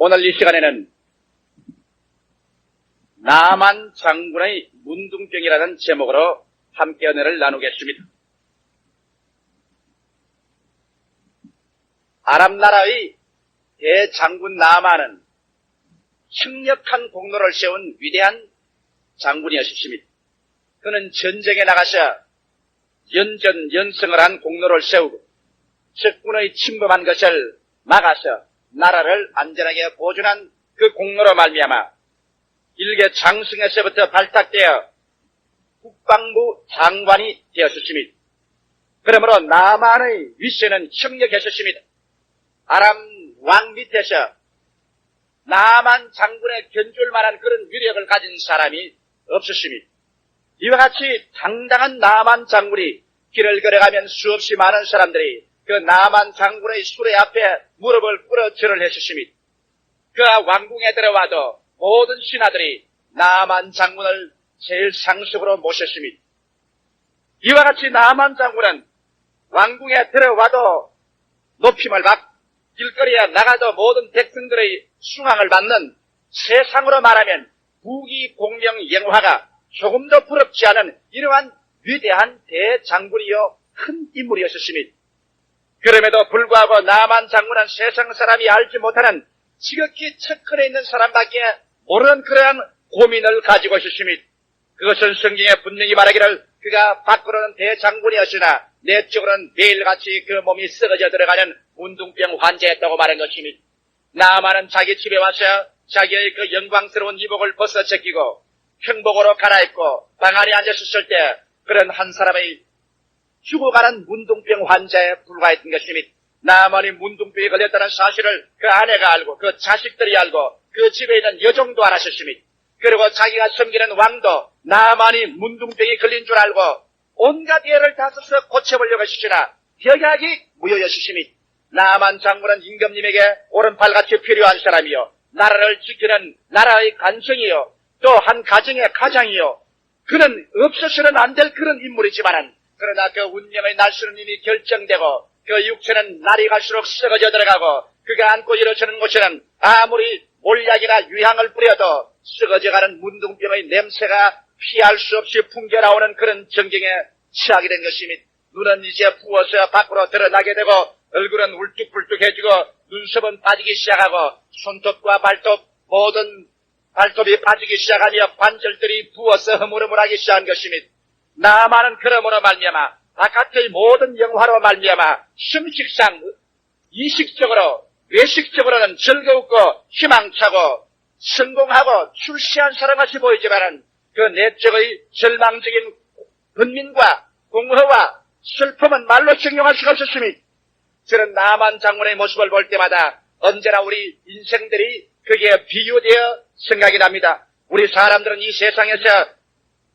오늘 이 시간에는 남한 장군의 문둥병이라는 제목으로 함께 은혜를 나누겠습니다. 아랍 나라의 대장군 나만은 혁력한 공로를 세운 위대한 장군이었습니다. 그는 전쟁에 나가서 연전연승을 한 공로를 세우고 적군의 침범한 것을 막아서 나라를 안전하게 보존한 그 공로로 말미암아 일개 장승에서부터 발탁되어 국방부 장관이 되었습니다. 그러므로 나만의 위세는 혁력했습니다. 아랍 왕 밑에서 나만 장군에 견줄 만한 그런 위력을 가진 사람이 없었습니다. 이와 같이 당당한 나만 장군이 길을 걸어가면 수없이 많은 사람들이 그 나만 장군의 수레 앞에 무릎을 꿇어 절을 했었습니다. 그가 왕궁에 들어와도 모든 신하들이 나만 장군을 제일 상속으로 모셨습니다. 이와 같이 나만 장군은 왕궁에 들어와도 높임을 받고 길거리에 나가도 모든 백성들의 숭앙을 받는, 세상으로 말하면 부귀 공명 영화가 조금도 부럽지 않은 이러한 위대한 대장군이요 큰 인물이었습니다. 그럼에도 불구하고 나만 장군은 세상 사람이 알지 못하는 지극히 척근에 있는 사람밖에 모르는 그러한 고민을 가지고 있었습니다. 그것은 성경에 분명히 말하기를 그가 밖으로는 대장군이었으나 내적으로는 매일같이 그 몸이 썩어져 들어가는 문둥병 환자였다고 말한 것입니다. 나만은 자기 집에 와서 자기의 그 영광스러운 이복을 벗어 제끼고 평복으로 갈아입고 방 안에 앉았을 때 그런 한 사람의 죽어가는 문둥병 환자에 불과했던 것입니다. 나만이 문둥병에 걸렸다는 사실을 그 아내가 알고 그 자식들이 알고 그 집에 있는 여종도 알았습니다. 그리고 자기가 섬기는 왕도 나만이 문둥병이 걸린 줄 알고 온갖 애를 다 써서 고쳐보려고 하시으나 벽약이 무효였습니다. 나만 장군은 임금님에게 오른팔같이 필요한 사람이요 나라를 지키는 나라의 간성이요 또 한 가정의 가장이요 그는 없어서는 안 될 그런 인물이지만은 그러나 그 운명의 날수는 이미 결정되고 그 육체는 날이 갈수록 썩어져 들어가고 그가 안고 일어서는 곳에는 아무리 몰약이나 유향을 뿌려도 썩어져가는 문둥병의 냄새가 피할 수 없이 풍겨나오는 그런 전경에 처하게 된 것입니다. 눈은 이제 부어서 밖으로 드러나게 되고 얼굴은 울쭉불쭉해지고 눈썹은 빠지기 시작하고 손톱과 발톱 모든 발톱이 빠지기 시작하며 관절들이 부어서 흐물흐물하기 시작한 것입니다. 나만은 그러므로 말미암아 바깥의 모든 영화로 말미암아 심식상 이식적으로 외식적으로는 즐거웠고 희망차고 성공하고 출세한 사람같이 보이지만은 그 내적의 절망적인 분민과 공허와 슬픔은 말로形容할 수가 없었습니다. 저는 나만 장군의 모습을 볼 때마다 언제나 우리 인생들이 거기에 비유되어 생각이 납니다. 우리 사람들은 이 세상에서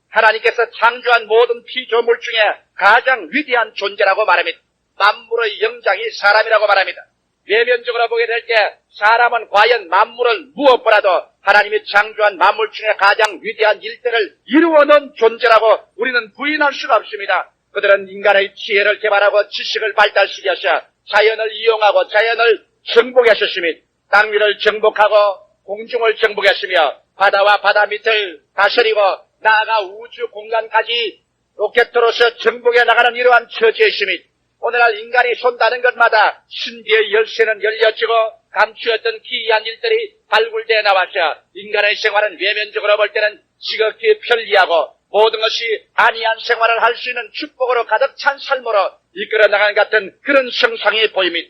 하나님께서 창조한 모든 피조물 중에 가장 위대한 존재라고 말합니다. 만물의 영장이 사람이라고 말합니다. 외면적으로 보게 될 때 사람은 과연 만물을 무엇보다도 하나님이 창조한 만물 중에 가장 위대한 일들을 이루어놓은 존재라고 우리는 부인할 수가 없습니다. 그들은 인간의 지혜를 개발하고 지식을 발달시켜서 자연을 이용하고 자연을 정복했었습니다. 땅 위를 정복하고 공중을 정복했으며 바다와 바다 밑을 다스리고 나아가 우주 공간까지 로켓으로서 정복해 나가는 이러한 처지였습니다. 오늘날 인간이 손다는 것마다 신비의 열쇠는 열려지고 감추었던 기이한 일들이 발굴되어 나와서 인간의 생활은 외면적으로 볼 때는 지극히 편리하고 모든 것이 안이한 생활을 할 수 있는 축복으로 가득 찬 삶으로 이끌어 나가는 같은 그런 형상이 보입니다.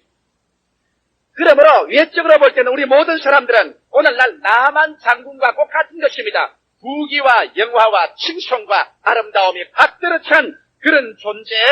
그러므로 외적으로 볼 때는 우리 모든 사람들은 오늘날 나만 장군과 꼭 같은 것입니다. 부귀와 영화와 칭송과 아름다움이 받들어 찬 그런 존재에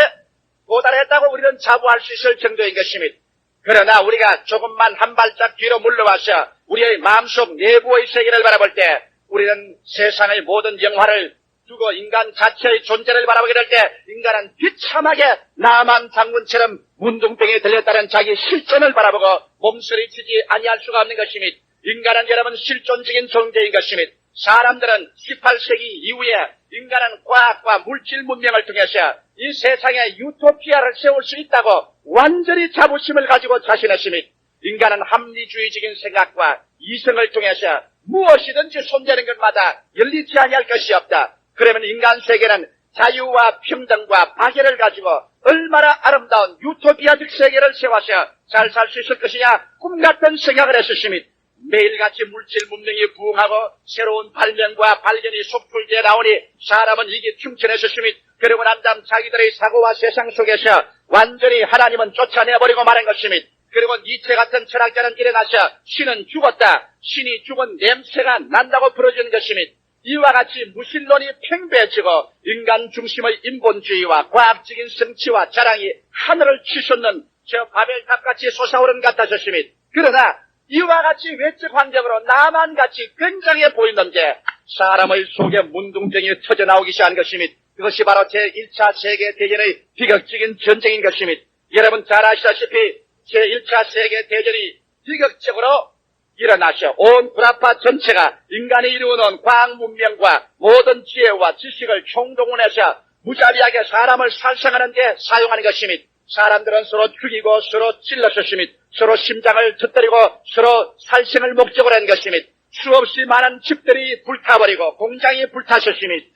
도달했다고 우리는 자부할 수 있을 정도인 것입니다. 그러나 우리가 조금만 한 발짝 뒤로 물러와서 우리의 마음속 내부의 세계를 바라볼 때 우리는 세상의 모든 영화를 두고 인간 자체의 존재를 바라보게 될 때 인간은 비참하게 나만 장군처럼 문둥병에 들렸다는 자기 실존을 바라보고 몸서리치지 아니할 수가 없는 것입니다. 인간은 여러분 실존적인 존재인 것입니다. 사람들은 18세기 이후에 인간은 과학과 물질 문명을 통해서 이 세상에 유토피아를 세울 수 있다고 완전히 자부심을 가지고 자신했습니다. 인간은 합리주의적인 생각과 이성을 통해서 무엇이든지 손대는 것마다 열리지 아니할 것이 없다. 그러면 인간 세계는 자유와 평등과 박애를 가지고 얼마나 아름다운 유토피아적 세계를 세워서 잘 살 수 있을 것이냐 꿈같은 생각을 했었으니 매일같이 물질 문명이 부흥하고 새로운 발명과 발견이 속출되어 나오니 사람은 이게 충천했었으니 그러고 난 다음 자기들의 사고와 세상 속에서 완전히 하나님은 쫓아내버리고 말한 것이니 그리고 니체 같은 철학자는 일어나서 신은 죽었다. 신이 죽은 냄새가 난다고 부르짖는 것이니 이와 같이 무신론이 팽배해지고 인간 중심의 인본주의와 과학적인 성취와 자랑이 하늘을 치솟는 저 바벨탑같이 솟아오른 같아졌으니 그러나 이와 같이 외적 환경으로 나만같이 굉장해 보이는데 사람의 속에 문둥병이 터져나오기 시작한 것이니 그것이 바로 제1차 세계대전의 비극적인 전쟁인 것이니 여러분 잘 아시다시피 제1차 세계대전이 비극적으로 일어나셔 온 불합화 전체가 인간이 이루어놓은 과학 문명과 모든 지혜와 지식을 총동원해서 무자비하게 사람을 살생하는 데 사용하는 것이니 사람들은 서로 죽이고 서로 찔렀으니 서로 심장을 터뜨리고 서로 살생을 목적으로 한 것이니 수없이 많은 집들이 불타버리고 공장이 불탔으니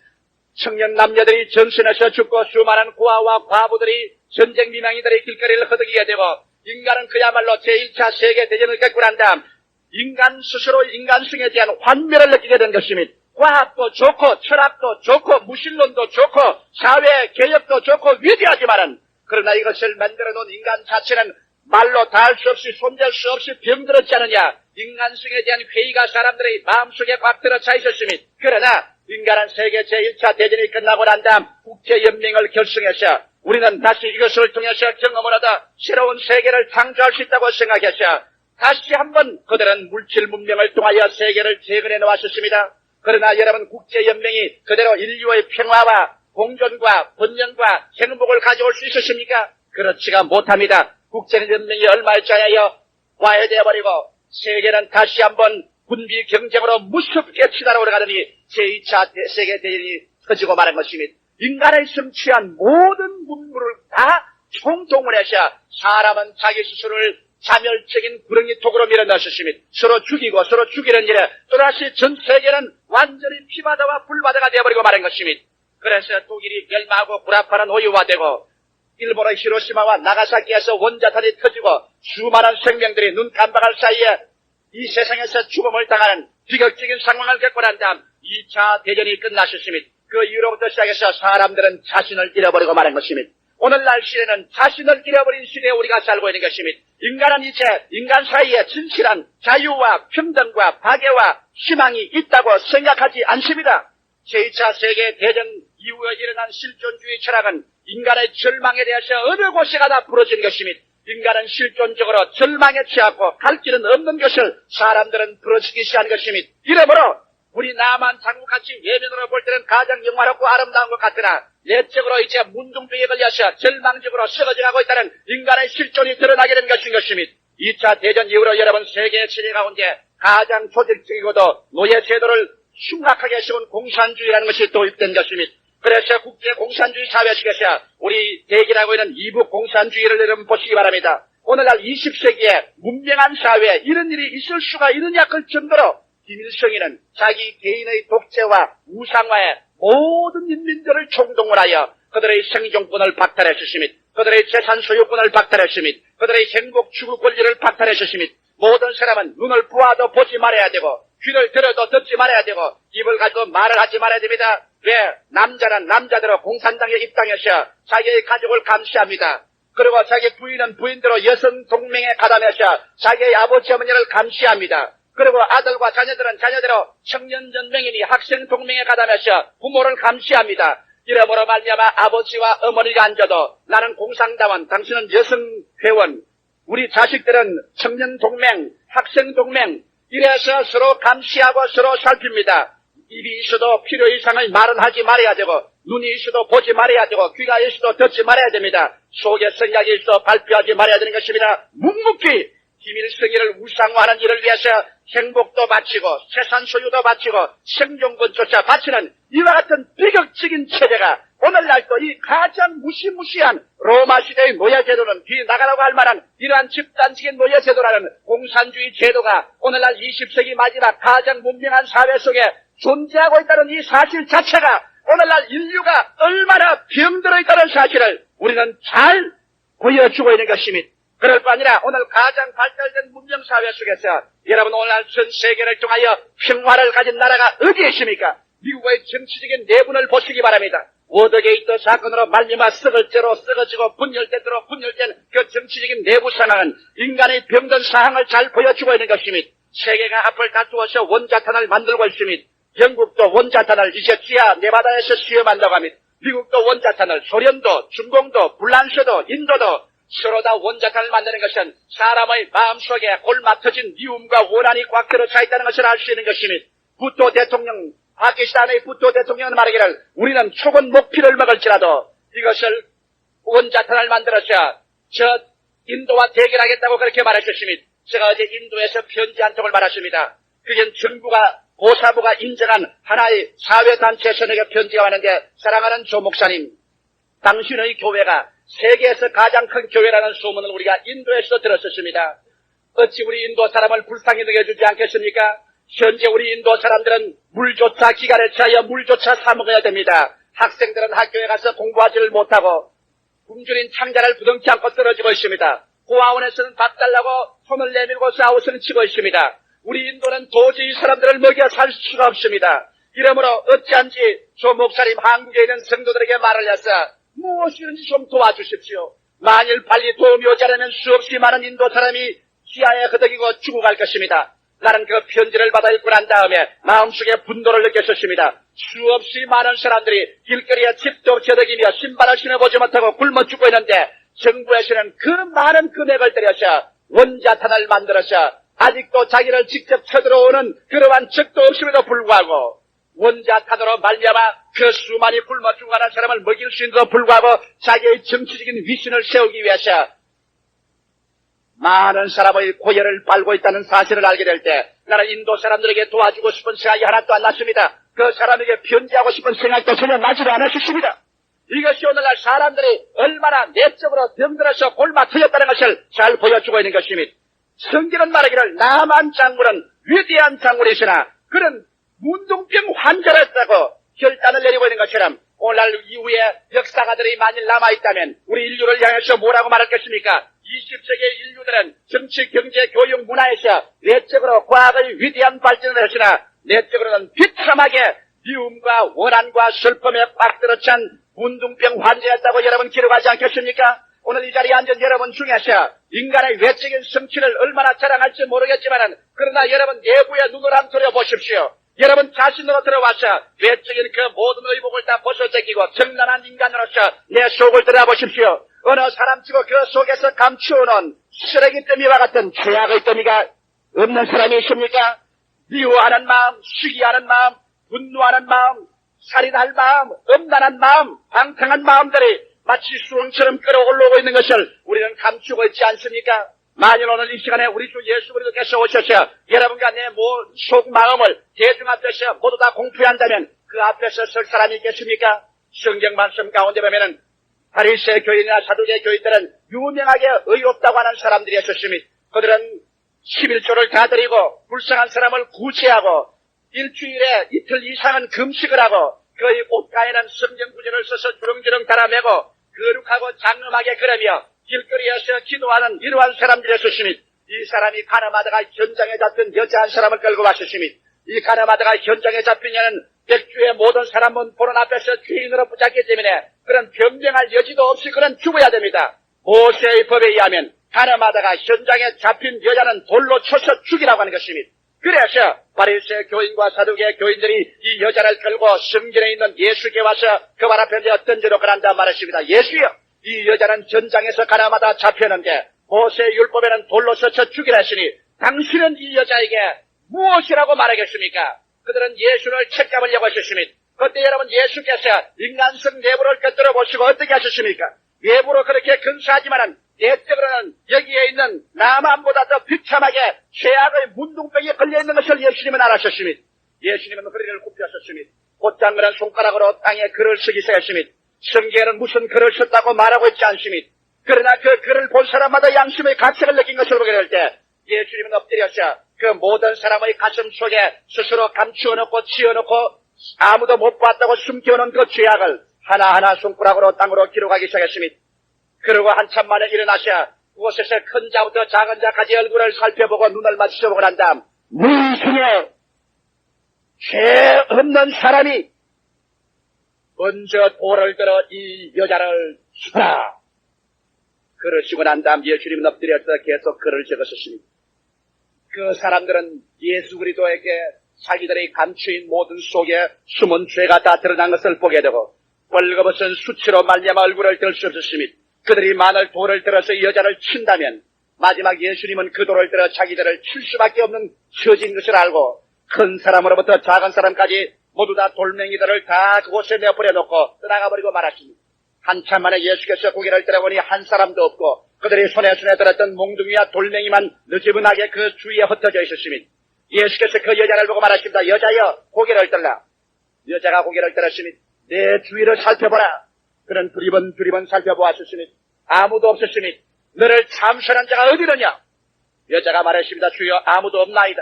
청년 남녀들이 전선에서 죽고 수많은 고아와 과부들이 전쟁 미망이들의 길거리를 허덕이게 되고 인간은 그야말로 제1차 세계대전을 겪고 난 다음 인간 스스로 인간성에 대한 환멸을 느끼게 된 것이니 과학도 좋고 철학도 좋고 무신론도 좋고 사회 개혁도 좋고 위대하지만은 그러나 이것을 만들어 놓은 인간 자체는 말로 다 할 수 없이 손댈 수 없이 병들었지 않느냐. 인간성에 대한 회의가 사람들의 마음속에 꽉 들어차 있었으니 그러나 인간은 세계 제1차 대전이 끝나고 난 다음 국제연맹을 결성해서 우리는 다시 이것을 통해서 경험을 하다 새로운 세계를 창조할 수 있다고 생각해서 다시 한번 그들은 물질 문명을 통하여 세계를 재건해 놓았었습니다. 그러나 여러분 국제연맹이 그대로 인류의 평화와 공존과 번영과 행복을 가져올 수 있었습니까? 그렇지가 못합니다. 국제연맹이 얼마일자하여 와해되어버리고 세계는 다시 한번 군비 경쟁으로 무섭게 치달아오르가더니 제2차 세계대전이 터지고 말한 것입니다. 인간의 성취한 모든 문물을 다 총동원해서 사람은 자기 스스로를 자멸적인 구렁이 톡으로 밀어넣었습니다. 서로 죽이고 서로 죽이는 일에 또다시 전 세계는 완전히 피바다와 불바다가 되어버리고 말한 것입니다. 그래서 독일이 멸망하고 불합화는 호유화되고 일본의 히로시마와 나가사키에서 원자탄이 터지고 수많은 생명들이 눈 깜박할 사이에 이 세상에서 죽음을 당하는 비극적인 상황을 겪고 난 다음 2차 대전이 끝났었습니다. 그 이후로부터 시작해서 사람들은 자신을 잃어버리고 말한 것입니다. 오늘날 시대는 자신을 잃어버린 시대에 우리가 살고 있는 것입니다. 인간은 이제 인간 사이에 진실한 자유와 평등과 박애와 희망이 있다고 생각하지 않습니다. 제2차 세계대전 이후에 일어난 실존주의 철학은 인간의 절망에 대해서 어느 곳에 가나 부러진 것입니다. 인간은 실존적으로 절망에 취하고 갈 길은 없는 것을 사람들은 부러지기 시작한 것입니다. 이러므로 우리 남한 장국같이 외면으로 볼 때는 가장 영화롭고 아름다운 것 같으나 내적으로 이제 문둥병에 걸려서 절망적으로 썩어져가고 있다는 인간의 실존이 드러나게 된 것인 것입니다. 2차 대전 이후로 여러분 세계 시대 가운데 가장 조직적이고도 노예 제도를 흉악하게 세운 공산주의라는 것이 도입된 것입니다. 그래서 국제 공산주의 사회식에서 우리 대기라고 있는 이북 공산주의를 여러분 보시기 바랍니다. 오늘날 20세기에 문명한 사회에 이런 일이 있을 수가 있느냐 그 정도로 김일성이는 자기 개인의 독재와 우상화에 모든 인민들을 총동원하여 그들의 생존권을 박탈했습니다. 그들의 재산 소유권을 박탈했습니다. 그들의 행복 추구 권리를 박탈했습니다. 모든 사람은 눈을 보아도 보지 말아야 되고 귀를 들어도 듣지 말아야 되고 입을 가지고 말을 하지 말아야 됩니다. 왜? 남자는 남자대로 공산당에 입당해서 자기의 가족을 감시합니다. 그리고 자기 부인은 부인대로 여성 동맹에 가담해서 자기의 아버지 어머니를 감시합니다. 그리고 아들과 자녀들은 자녀대로 청년연맹이니 학생동맹에 가담해서 부모를 감시합니다. 이러므로 말미암아 아버지와 어머니가 앉아도 나는 공산당원, 당신은 여성회원, 우리 자식들은 청년동맹, 학생동맹 이래서 서로 감시하고 서로 살핍니다. 입이 있어도 필요 이상의 말은 하지 말아야 되고 눈이 있어도 보지 말아야 되고 귀가 있어도 듣지 말아야 됩니다. 속에 생각이 있어 발표하지 말아야 되는 것입니다. 묵묵히 김일성이를 우상화하는 일을 위해서 행복도 바치고 재산 소유도 바치고 생존권조차 바치는 이와 같은 비극적인 체제가 오늘날도 이 가장 무시무시한 로마 시대의 노예 제도는 뒤나가라고 할 만한 이러한 집단적인 노예 제도라는 공산주의 제도가 오늘날 20세기 마지막 가장 문명한 사회 속에 존재하고 있다는 이 사실 자체가 오늘날 인류가 얼마나 병들어 있다는 사실을 우리는 잘 보여주고 있는 것입니다. 그럴 뿐 아니라 오늘 가장 발달된 문명사회 속에서 여러분 오늘날 전 세계를 통하여 평화를 가진 나라가 어디에 있습니까? 미국의 정치적인 내분을 보시기 바랍니다. 워더게이트 사건으로 말미암아 썩어지고 분열된 그 정치적인 내부 상황은 인간의 병든 상황을 잘 보여주고 있는 것입니다. 세계가 앞을 다투어서 원자탄을 만들고 있습니다. 영국도 원자탄을 이제 지하 네바다에서 시험한다고 합니다. 미국도 원자탄을, 소련도, 중공도, 불란서도, 인도도 서로 다 원자탄을 만드는 것은 사람의 마음속에 골마 터진 미움과 원한이 꽉 들어차 있다는 것을 알 수 있는 것입니다. 부토 대통령, 파키스탄의 부토 대통령은 말하기를 우리는 초건 목피를 먹을지라도 이것을 원자탄을 만들어서 저 인도와 대결하겠다고 그렇게 말하셨습니다. 제가 어제 인도에서 편지 한 통을 받았습니다. 그게 정부가 고사부가 인정한 하나의 사회단체에서 내게 편지가 왔는데 사랑하는 조 목사님, 당신의 교회가 세계에서 가장 큰 교회라는 소문을 우리가 인도에서 들었었습니다. 어찌 우리 인도 사람을 불쌍히 여겨주지 않겠습니까? 현재 우리 인도 사람들은 물조차 기간에 차여 물조차 사 먹어야 됩니다. 학생들은 학교에 가서 공부하지를 못하고 굶주린 창자를 부둥치 않고 떨어지고 있습니다. 고아원에서는 밥 달라고 손을 내밀고 싸우스는 치고 있습니다. 우리 인도는 도저히 사람들을 먹여 살 수가 없습니다. 이러므로 어찌한지 조 목사님 한국에 있는 성도들에게 말을 해서 무엇이든지 좀 도와주십시오. 만일 빨리 도움이 오지 않으면 수없이 많은 인도 사람이 지하에 허덕이고 죽어갈 것입니다. 나는 그 편지를 받아 읽고 난 다음에 마음속에 분노를 느꼈었습니다. 수없이 많은 사람들이 길거리에 집도 없이 허덕이며 신발을 신어보지 못하고 굶어 죽고 있는데 정부에서는 그 많은 금액을 들여서 원자탄을 만들어서 아직도 자기를 직접 쳐들어오는 그러한 적도 없음에도 불구하고 원자탄으로 말미암아 그 수많이 굶어 죽어가는 사람을 먹일 수 있는데도 불구하고 자기의 정치적인 위신을 세우기 위해서 많은 사람의 고열을 빨고 있다는 사실을 알게 될 때 나는 인도 사람들에게 도와주고 싶은 생각이 하나도 안 났습니다. 그 사람에게 편지하고 싶은 생각도 전혀 나지도 않았습니다. 이것이 오늘날 사람들이 얼마나 내적으로 병들어서 골마 터졌다는 것을 잘 보여주고 있는 것입니다. 성경은 말하기를 나만 장군은 위대한 장군이시나 그런 문둥병 환자였다고 결단을 내리고 있는 것처럼 오늘날 이후에 역사가들이 만일 남아있다면 우리 인류를 향해서 뭐라고 말했겠습니까? 20세기의 인류들은 정치, 경제, 교육, 문화에서 내적으로 과학의 위대한 발전을 했으나 내적으로는 비참하게 미움과 원한과 슬픔에 꽉 들어찬 문둥병 환자였다고 여러분 기록하지 않겠습니까? 오늘 이 자리에 앉은 여러분 중에서 인간의 외적인 성취를 얼마나 자랑할지 모르겠지만 그러나 여러분 내부의 눈을 한번 들여보십시오. 여러분 자신으로 들어와서 외적인 그 모든 의복을 다 벗어제끼고 정난한 인간으로서 내 속을 들여보십시오. 어느 사람치고 그 속에서 감추어놓은 쓰레기 더미와 같은 죄악의 더미가 없는 사람이 있습니까? 미워하는 마음, 시기하는 마음, 분노하는 마음, 살인할 마음, 음란한 마음, 방탕한 마음들이 마치 수렁처럼 끌어올라오고 있는 것을 우리는 감추고 있지 않습니까? 만일 오늘 이 시간에 우리 주 예수 그리스도께서 오셔서 여러분과 내 속 마음을 대중 앞에서 모두 다 공표한다면 그 앞에서 설 사람이 있겠습니까? 성경 말씀 가운데 보면은 바리새 교인이나 사두개 교인들은 유명하게 의롭다고 하는 사람들이었습니다. 그들은 11조를 다 드리고 불쌍한 사람을 구제하고 일주일에 이틀 이상은 금식을 하고 그의 옷가에는 성경 구절을 써서 주렁주렁 달아매고 거룩하고 장엄하게 걸으며 길거리에서 기도하는 이러한 사람들이었습니다. 이 사람이 가늠하다가 현장에 잡힌 여자 한 사람을 끌고 왔었습니다. 이 가늠하다가 현장에 잡힌 여는 백주의 모든 사람은 보는 앞에서 죄인으로 붙잡기 때문에 그런 변명할 여지도 없이 그는 죽어야 됩니다. 모세의 법에 의하면 가늠하다가 현장에 잡힌 여자는 돌로 쳐서 죽이라고 하는 것입니다. 그래서 바리새 교인과 사두개 교인들이 이 여자를 끌고 성전에 있는 예수께 와서 그 발 앞에 어떤 죄로 그런다 말했습니다. 예수여, 이 여자는 전장에서 가늠하다 잡혔는데 모세의 율법에는 돌로 쳐서 죽이라 했으니 당신은 이 여자에게 무엇이라고 말하겠습니까? 그들은 예수를 책잡으려고 하셨습니다. 그때 여러분 예수께서 인간성 내부를 꿰뚫어 보시고 어떻게 하셨습니까? 외부로 그렇게 근사하지만은 내적으로는 여기에 있는 나만보다 더 비참하게 죄악의 문둥병에 걸려있는 것을 예수님은 알았었습니다. 예수님은 허리를 굽혔었습니다. 곧장 그는 손가락으로 땅에 글을 쓰기 시작했습니다. 성경에는 무슨 글을 썼다고 말하고 있지 않습니다. 그러나 그 글을 본 사람마다 양심의 가책을 느낀 것을 보게 될 때 예수님은 엎드려서 그 모든 사람의 가슴 속에 스스로 감추어놓고 치워놓고 아무도 못 봤다고 숨겨놓은 그 죄악을 하나하나 손가락으로 땅으로 기록하기 시작했습니다. 그러고 한참 만에 일어나셔 그곳에서 큰 자부터 작은 자까지 얼굴을 살펴보고 눈을 마주쳐보고 난 다음 너희 중에 죄 없는 사람이 먼저 돌을 들어 이 여자를 쳐라. 그러시고 난 다음 예수님은 엎드려서 계속 글을 적으셨습니다. 그 사람들은 예수 그리스도에게 자기들의 감추인 모든 속에 숨은 죄가 다 드러난 것을 보게 되고 벌거벗은 수치로 말미암아 얼굴을 들 수 없었습니다. 그들이 만일 돌을 들어서 이 여자를 친다면 마지막 예수님은 그 돌을 들어 자기들을 칠 수밖에 없는 처지인 것을 알고 큰 사람으로부터 작은 사람까지 모두 다 돌멩이들을 다 그곳에 내버려 놓고 떠나가버리고 말았습니다. 한참 만에 예수께서 고개를 들어보니 한 사람도 없고 그들이 손에 들었던 몽둥이와 돌멩이만 느지분하게 그 주위에 흩어져 있었습니다. 예수께서 그 여자를 보고 말하십니다. 여자여 고개를 들라. 여자가 고개를 들었습니다. 내 주위를 살펴보라. 그는 두리번 살펴보았습니다. 아무도 없었습니다. 너를 참선한 자가 어디느냐? 여자가 말했습니다. 주여 아무도 없나이다.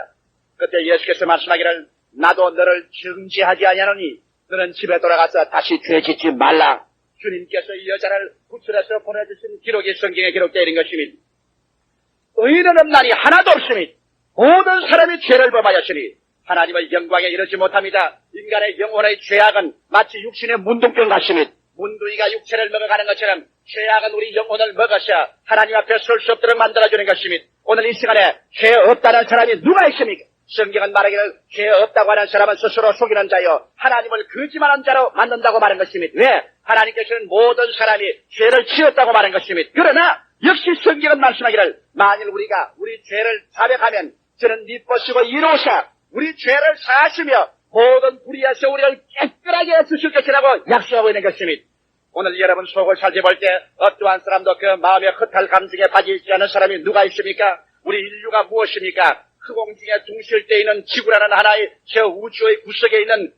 그때 예수께서 말씀하기를 나도 너를 정죄하지 아니하노니 너는 집에 돌아가서 다시 죄 짓지 말라. 주님께서 이 여자를 구출해서 보내주신 기록이 성경에 기록되어 있는 것입니다. 의인은 없나니 하나도 없습니다. 모든 사람이 죄를 범하였으니 하나님의 영광에 이르지 못합니다. 인간의 영혼의 죄악은 마치 육신의 문둥병 같습니다. 문둥이가 육체를 먹어가는 것처럼 죄악은 우리 영혼을 먹어서 하나님 앞에 설 수 없도록 만들어주는 것입니다. 오늘 이 시간에 죄 없다는 사람이 누가 있습니까? 성경은 말하기를 죄 없다고 하는 사람은 스스로 속이는 자요 하나님을 거짓말하는 자로 만든다고 말한 것입니다. 왜? 하나님께서는 모든 사람이 죄를 지었다고 말한 것입니다. 그러나 역시 성경은 말씀하기를 만일 우리가 우리 죄를 자백하면 저는 미쁘시고 이로사 우리 죄를 사하시며 모든 불의에서 우리를 깨끗하게 해주실 것이라고 약속하고 있는 것입니다. 오늘 여러분 속을 살펴볼 때 어떠한 사람도 그 마음의 허탈 감정에 빠지지 않은 사람이 누가 있습니까? 우리 인류가 무엇입니까? 흑공중에 둥실 때 있는 지구라는 하나의 저 우주의 구석에 있는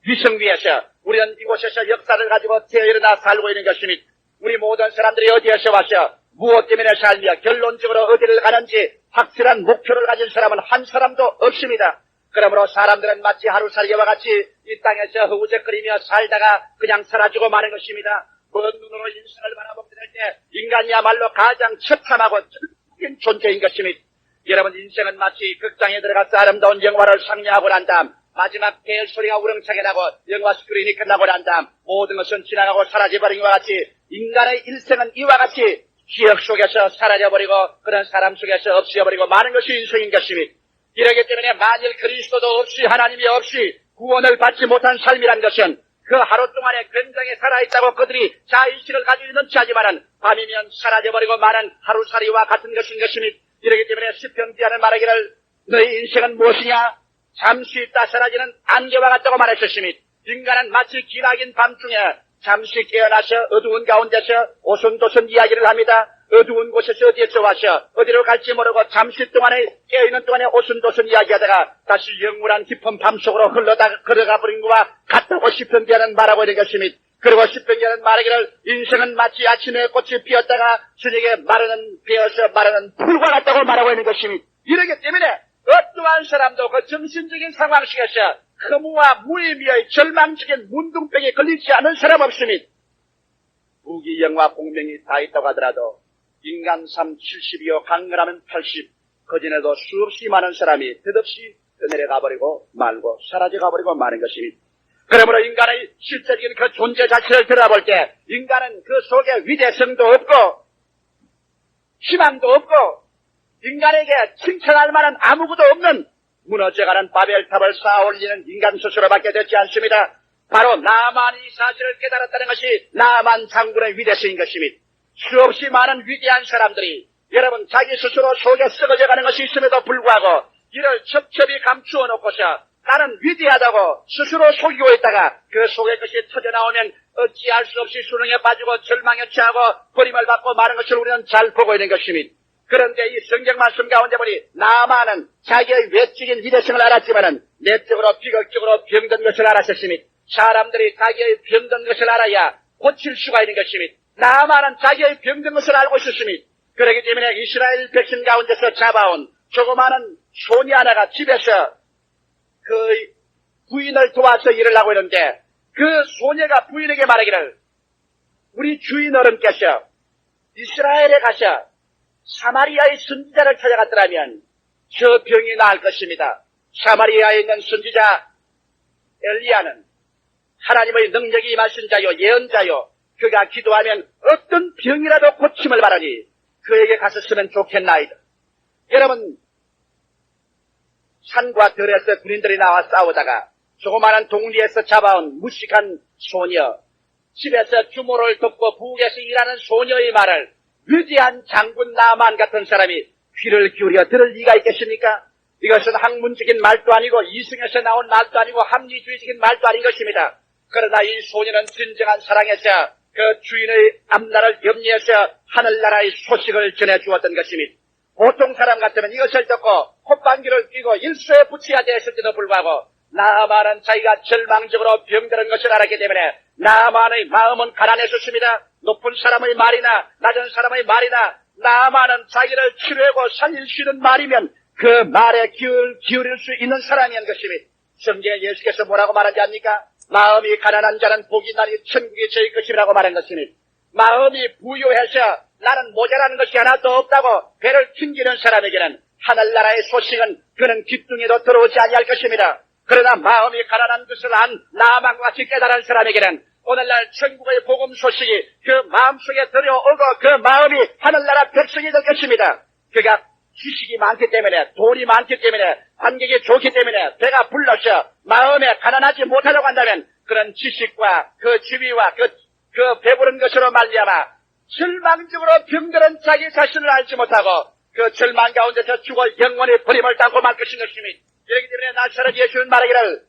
위성 위에서 우리는 이곳에서 역사를 가지고 태어나 살고 있는 것입니다. 우리 모든 사람들이 어디에서 와서 무엇 때문에 살며 결론적으로 어디를 가는지 확실한 목표를 가진 사람은 한 사람도 없습니다. 그러므로 사람들은 마치 하루살이와 같이 이 땅에서 허우적거리며 살다가 그냥 사라지고 마는 것입니다. 먼 눈으로 인생을 바라보게 될 때 인간이야말로 가장 처참하고 절대적인 존재인 것입니다. 여러분 인생은 마치 극장에 들어가서 아름다운 영화를 상영하고 난 다음 마지막 벨 소리가 우렁차게 나고 영화 스크린이 끝나고 난 다음 모든 것은 지나가고 사라져버린 것과 같이 인간의 일생은 이와 같이 기억 속에서 사라져버리고 그런 사람 속에서 없어버리고 많은 것이 인생인 것입니다. 이러기 때문에 만일 그리스도도 없이 하나님이 없이 구원을 받지 못한 삶이란 것은 그 하루 동안에 굉장히 살아있다고 그들이 자의식을 가지고 있는지 하지만은 밤이면 사라져버리고 많은 하루살이와 같은 것인 것입니다. 이러기 때문에 시편 기자는 말하기를 너희 인생은 무엇이냐? 잠시 있다 사라지는 안개와 같다고 말했었습니다. 인간은 마치 기나긴 밤중에 잠시 깨어나서 어두운 가운데서 오순도순 이야기를 합니다. 어두운 곳에서 어디에서 와서 어디로 갈지 모르고 잠시 동안에 깨어있는 동안에 오순도순 이야기하다가 다시 영원한 깊은 밤속으로 걸어가 버린 것과 같다고 시편 기자는 말하고 있는 것입니다. 그리고 시편 기자는 말하기를 인생은 마치 아침에 꽃이 피었다가 저녁에 베어서 마르는 풀과 같다고 말하고 있는 것입니다. 이러기 때문에 어떠한 사람도 그 정신적인 상황 속에서 허무와 무의미의 절망적인 문둥병에 걸리지 않은 사람 없습니다. 부귀영화 공명이 다 있다고 하더라도 인간 삶 70이요 강건하면 80 거진에도 수없이 많은 사람이 끝없이 떠내려가버리고 말고 사라져가버리고 마는 것입니다. 그러므로 인간의 실제적인 그 존재 자체를 들어볼 때 인간은 그 속에 위대성도 없고 희망도 없고 인간에게 칭찬할 만한 아무것도 없는 무너져가는 바벨탑을 쌓아올리는 인간 스스로밖에 되지 않습니다. 바로 나만이 이 사실을 깨달았다는 것이 나만 장군의 위대성인 것입니다. 수없이 많은 위대한 사람들이 여러분 자기 스스로 속에 썩어져가는 것이 있음에도 불구하고 이를 첩첩이 감추어 놓고서 나는 위대하다고 스스로 속이고 있다가 그 속의 것이 터져나오면 어찌할 수 없이 수능에 빠지고 절망에 취하고 버림을 받고 마는 것을 우리는 잘 보고 있는 것입니다. 그런데 이 성경 말씀 가운데 보니 나만은 자기의 외적인 위대성을 알았지만은 내적으로 비극적으로 병든 것을 알았었습니다. 사람들이 자기의 병든 것을 알아야 고칠 수가 있는 것입니다. 나아만은 자기의 병든 것을 알고 있었습니다. 그렇기 때문에 이스라엘 백성 가운데서 잡아온 조그마한 소녀 하나가 집에서 그 부인을 도와서 일을 하고 있는데 그 소녀가 부인에게 말하기를 우리 주인 어른께서 이스라엘에 가서 사마리아의 선지자를 찾아갔더라면 저 병이 나을 것입니다. 사마리아에 있는 선지자 엘리야는 하나님의 능력이 임하신 자요 예언자요 그가 기도하면 어떤 병이라도 고침을 바라니 그에게 갔었으면 좋겠나이다. 여러분 산과 들에서 군인들이 나와 싸우다가 조그마한 동리에서 잡아온 무식한 소녀 집에서 주모를 돕고 부엌에서 일하는 소녀의 말을 위대한 장군 나만 같은 사람이 귀를 기울여 들을 리가 있겠습니까? 이것은 학문적인 말도 아니고 이승에서 나온 말도 아니고 합리주의적인 말도 아닌 것입니다. 그러나 이 소녀는 진정한 사랑에서 그 주인의 앞날을 염려해서 하늘나라의 소식을 전해주었던 것입니다. 보통 사람 같으면 이것을 듣고 콧방귀를 뀌고 일소에 붙여야 되었을지도 불구하고 나아만은 자기가 절망적으로 병드는 것을 알았기 때문에 나아만의 마음은 가난했었습니다. 높은 사람의 말이나 낮은 사람의 말이나 나아만은 자기를 치료하고 살릴 수 있는 말이면 그 말에 기울일 수 있는 사람이란 것입니다. 성경에 예수께서 뭐라고 말하지 않습니까? 마음이 가난한 자는 복이 나니 천국이 저희 것이라고 말한 것입니다. 마음이 부유해서 나는 모자라는 것이 하나도 없다고 배를 튕기는 사람에게는 하늘나라의 소식은 그는 귓등에도 들어오지 아니할 것입니다. 그러나 마음이 가난한 것을 안 나아만과 같이 깨달은 사람에게는 오늘날 천국의 복음 소식이 그 마음속에 들어오고 그 마음이 하늘나라 백성이 될 것입니다. 그가 지식이 많기 때문에 돈이 많기 때문에 관객이 좋기 때문에 배가 불러서 마음에 가난하지 못하려고 한다면 그런 지식과 그 지위와 그 배부른 것으로 말미암아 절망적으로 병들은 자기 자신을 알지 못하고 그 절망 가운데서 죽을 영원히 버림을 당고 말 것인 것입니다. 그렇기 때문에 나사렛 예수는 말하기를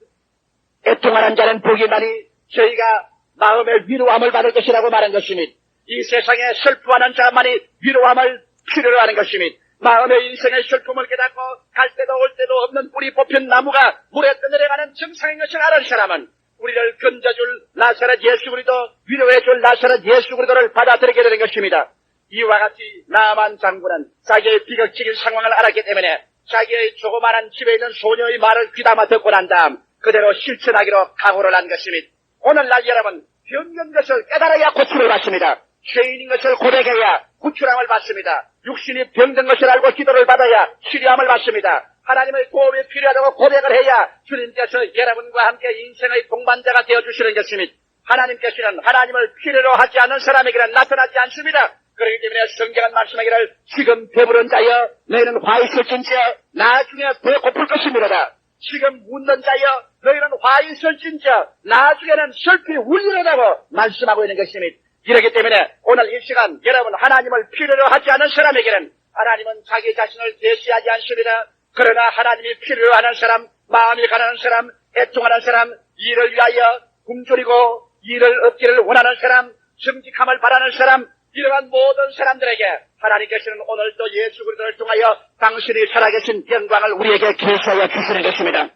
애통하는 자는 복이 나니 저희가 마음의 위로함을 받을 것이라고 말한 것입니다. 이 세상에 슬퍼하는 자만이 위로함을 필요로 하는 것입니다. 마음의 인생의 슬픔을 깨닫고 갈 때도 올 때도 없는 뿌리 뽑힌 나무가 물에 떠내려가는 정상인 것을 아는 사람은 우리를 건져줄 나사렛 예수 그리스도 위로해줄 나사렛 예수 그리스도를 받아들이게 되는 것입니다. 이와 같이 나아만 장군은 자기의 비극적인 상황을 알았기 때문에 자기의 조그마한 집에 있는 소녀의 말을 귀담아 듣고 난 다음 그대로 실천하기로 각오를 한 것입니다. 오늘날 여러분 병든 것을 깨달아야 고침을 받습니다. 죄인인 것을 고백해야 구출함을 받습니다. 육신이 병든 것을 알고 기도를 받아야 치료함을 받습니다. 하나님의 도움이 필요하다고 고백을 해야 주님께서 여러분과 함께 인생의 동반자가 되어주시는 것입니다. 하나님께서는 하나님을 필요로 하지 않는 사람에게는 나타나지 않습니다. 그렇기 때문에 성경은 말씀하기를 지금 배부른 자여 너희는 화 있을진저 나중에 더 고플 것입니다. 지금 웃는 자여 너희는 화 있을진저 나중에는 슬피 울리려다고 말씀하고 있는 것입니다. 이렇기 때문에 오늘 이 시간 여러분 하나님을 필요로 하지 않는 사람에게는 하나님은 자기 자신을 대시하지 않습니다. 그러나 하나님이 필요로 하는 사람, 마음이 가난한 사람, 애통하는 사람, 일을 위하여 굶주리고 일을 얻기를 원하는 사람, 정직함을 바라는 사람, 이러한 모든 사람들에게 하나님께서는 오늘도 예수 그리스도를 통하여 당신이 살아계신 영광을 우리에게 계시하여 주시는 것입니다.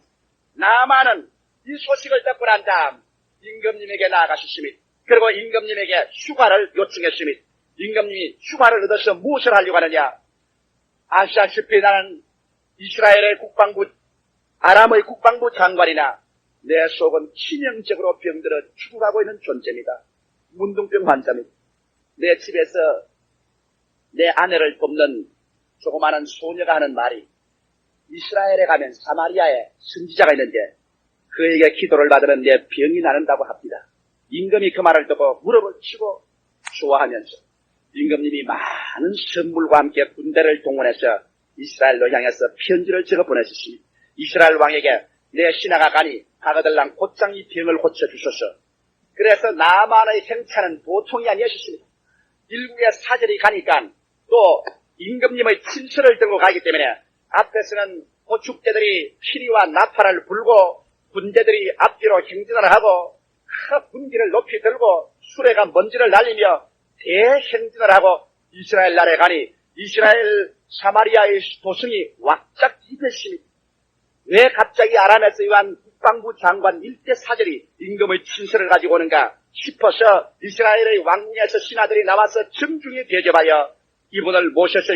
나아만은 이 소식을 듣고 난 다음 임금님에게 나아가셨습니다. 그리고 임금님에게 휴가를 요청했습니다. 임금님이 휴가를 얻어서 무엇을 하려고 하느냐? 아시다시피 나는 이스라엘의 국방부, 아람의 국방부 장관이나 내 속은 치명적으로 병들어 죽어가고 있는 존재입니다. 문둥병 환자입니다. 내 집에서 내 아내를 돕는 조그마한 소녀가 하는 말이 이스라엘에 가면 사마리아에 선지자가 있는데 그에게 기도를 받으면 내 병이 나는다고 합니다. 임금이 그 말을 듣고 무릎을 치고 좋아하면서 임금님이 많은 선물과 함께 군대를 동원해서 이스라엘로 향해서 편지를 적어 보내셨습니다. 이스라엘 왕에게 내 신하가 가니 가거들랑 곧장 이 병을 고쳐주소서. 그래서 나아만의 행차는 보통이 아니었습니다. 일국의 사절이 가니까 또 임금님의 친서를 들고 가기 때문에 앞에서는 고축대들이 피리와 나팔을 불고 군대들이 앞뒤로 행진을 하고 큰 군기를 높이 들고 수레가 먼지를 날리며 대행진을 하고 이스라엘 나라에 가니 이스라엘 사마리아의 도성이 왁짝 뒤집혔습니다. 왜 갑자기 아람에서 이한 국방부 장관 일대 사절이 임금의 친서를 가지고 오는가 싶어서 이스라엘의 왕궁에서 신하들이 나와서 정중히 대접하여 이분을 모셔서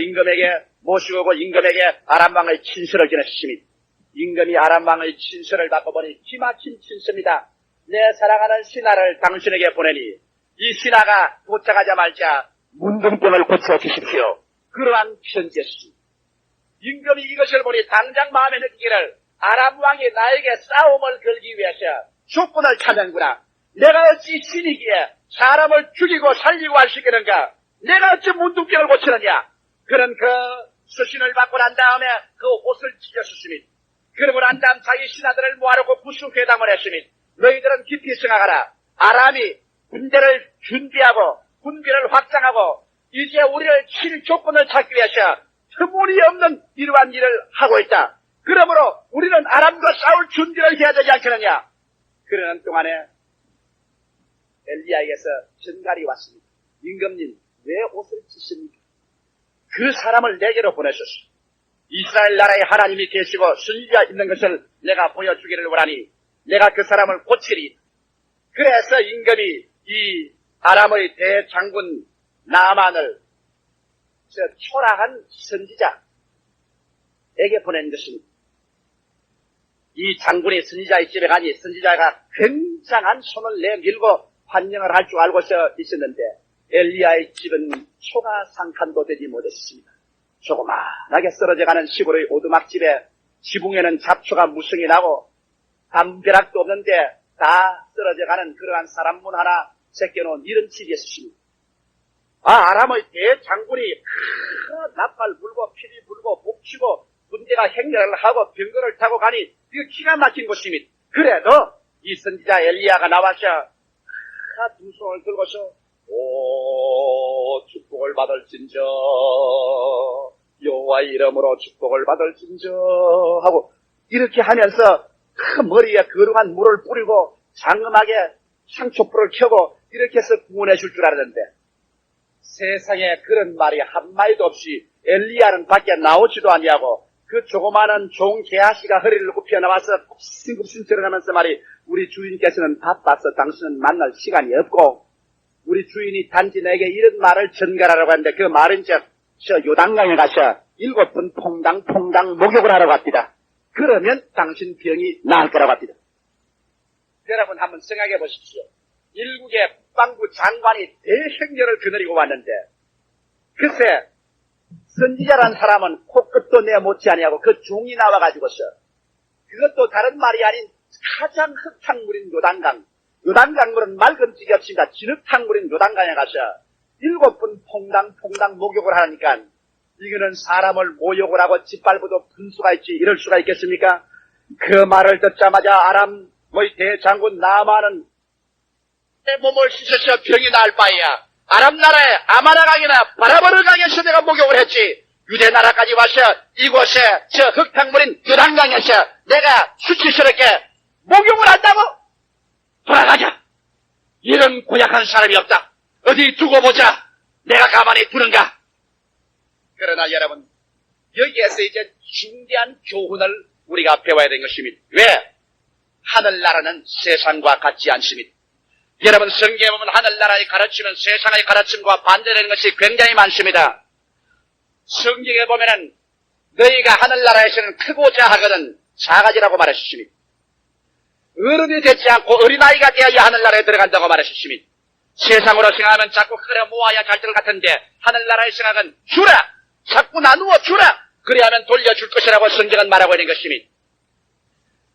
모시고 임금에게 아람 왕의 친서를 전했습니다. 임금이 아람 왕의 친서를 받고 보니 기막힌 친서입니다. 내 사랑하는 신하를 당신에게 보내니 이 신하가 도착하자마자 문둥병을 고쳐주십시오. 그러한 편지였습니다. 임금이 이것을 보니 당장 마음에 느끼기를 아람 왕이 나에게 싸움을 걸기 위해서 조건을 찾는구나. 내가 어찌 신이기에 사람을 죽이고 살리고 할 수 있겠는가? 내가 어찌 문둥병을 고치느냐? 그는 그 서신을 받고 난 다음에 그 옷을 찢었습니다. 그러고 난 다음 자기 신하들을 모아놓고 구수회담을 했습니다. 너희들은 깊이 생각하라. 아람이 군대를 준비하고 군비를 확장하고 이제 우리를 칠 조건을 찾기 위해서 터무니없는 이러한 일을 하고 있다. 그러므로 우리는 아람과 싸울 준비를 해야 되지 않겠느냐. 그러는 동안에 엘리야에게서 전갈이 왔습니다. 임금님, 왜 옷을 찢습니까? 그 사람을 내게로 보내셨소. 이스라엘 나라에 하나님이 계시고 선지자 있는 것을 내가 보여주기를 원하니 내가 그 사람을 고치리. 그래서 임금이 이 아람의 대장군 나만을 초라한 선지자에게 보낸 것입니다. 이 장군이 선지자의 집에 가니 선지자가 굉장한 손을 내밀고 환영을 할 줄 알고서 있었는데 엘리야의 집은 초가 상칸도 되지 못했습니다. 조그마하게 쓰러져가는 시골의 오두막집에 지붕에는 잡초가 무성히 나고 담벼락도 없는데 다 쓰러져가는 그러한 사람문 하나 제껴놓은 이런 집이었습니다. 아람의 대장군이 나팔 불고 피리 불고 복치고 군대가 행렬을 하고 병거를 타고 가니 이거 기가 막힌 곳입니다. 그래도 이 선지자 엘리야가 나와서 두 손을 들고서 오 축복을 받을진저 여호와 이름으로 축복을 받을진저 하고 이렇게 하면서 큰 머리에 거룩한 물을 뿌리고 장엄하게 상초불을 켜고 이렇게 해서 구원해 줄 줄 알았는데 세상에 그런 말이 한마디도 없이 엘리야는 밖에 나오지도 아니하고 그 조그마한 종 게하시가 허리를 굽혀 나와서 굽신굽신 드러나면서 말이 우리 주인께서는 바빠서 당신은 만날 시간이 없고 우리 주인이 단지 내게 이런 말을 전갈하라고 하는데 그 말은 저 요단강에 가서 7번 퐁당 목욕을 하라고 합니다. 그러면 당신 병이 나을 거라고 합니다. 여러분 한번 생각해 보십시오. 일국의 국방부 장관이 대행렬을 거느리고 왔는데 글쎄 선지자란 사람은 코끝도 내 못지 아니하고 그 종이 나와가지고서 그것도 다른 말이 아닌 가장 흙탕물인 요단강물은 맑은 찌개 없습니다. 진흙탕물인 요단강에 가서 7번 퐁당 목욕을 하니까 이거는 사람을 모욕을 하고 짓밟아도 분수가 있지 이럴 수가 있겠습니까? 그 말을 듣자마자 아람의 대장군 나만은 내 몸을 씻어서 병이 나을 바에야 아람 나라의 아마나 강이나 바라바르 강에서 내가 목욕을 했지 유대 나라까지 와서 이곳에 저 흙탕물인 요단강에서 내가 수치스럽게 목욕을 한다고? 돌아가자. 이런 고약한 사람이 없다. 어디 두고 보자. 내가 가만히 두는가? 그러나 여러분 여기에서 이제 중대한 교훈을 우리가 배워야 되는 것입니다. 왜? 하늘나라는 세상과 같지 않습니다. 여러분 성경에 보면 하늘나라의 가르침은 세상의 가르침과 반대되는 것이 굉장히 많습니다. 성경에 보면은 너희가 하늘나라에서는 크고자 하거든 작아지라고 말하셨습니다. 어른이 되지 않고 어린아이가 되어야 하늘나라에 들어간다고 말하셨습니다. 세상으로 생각하면 자꾸 끌어 모아야 잘 될 것 같은데 하늘나라의 생각은 주라! 자꾸 나누어 주라! 그래야만 돌려줄 것이라고 성경은 말하고 있는 것입니다.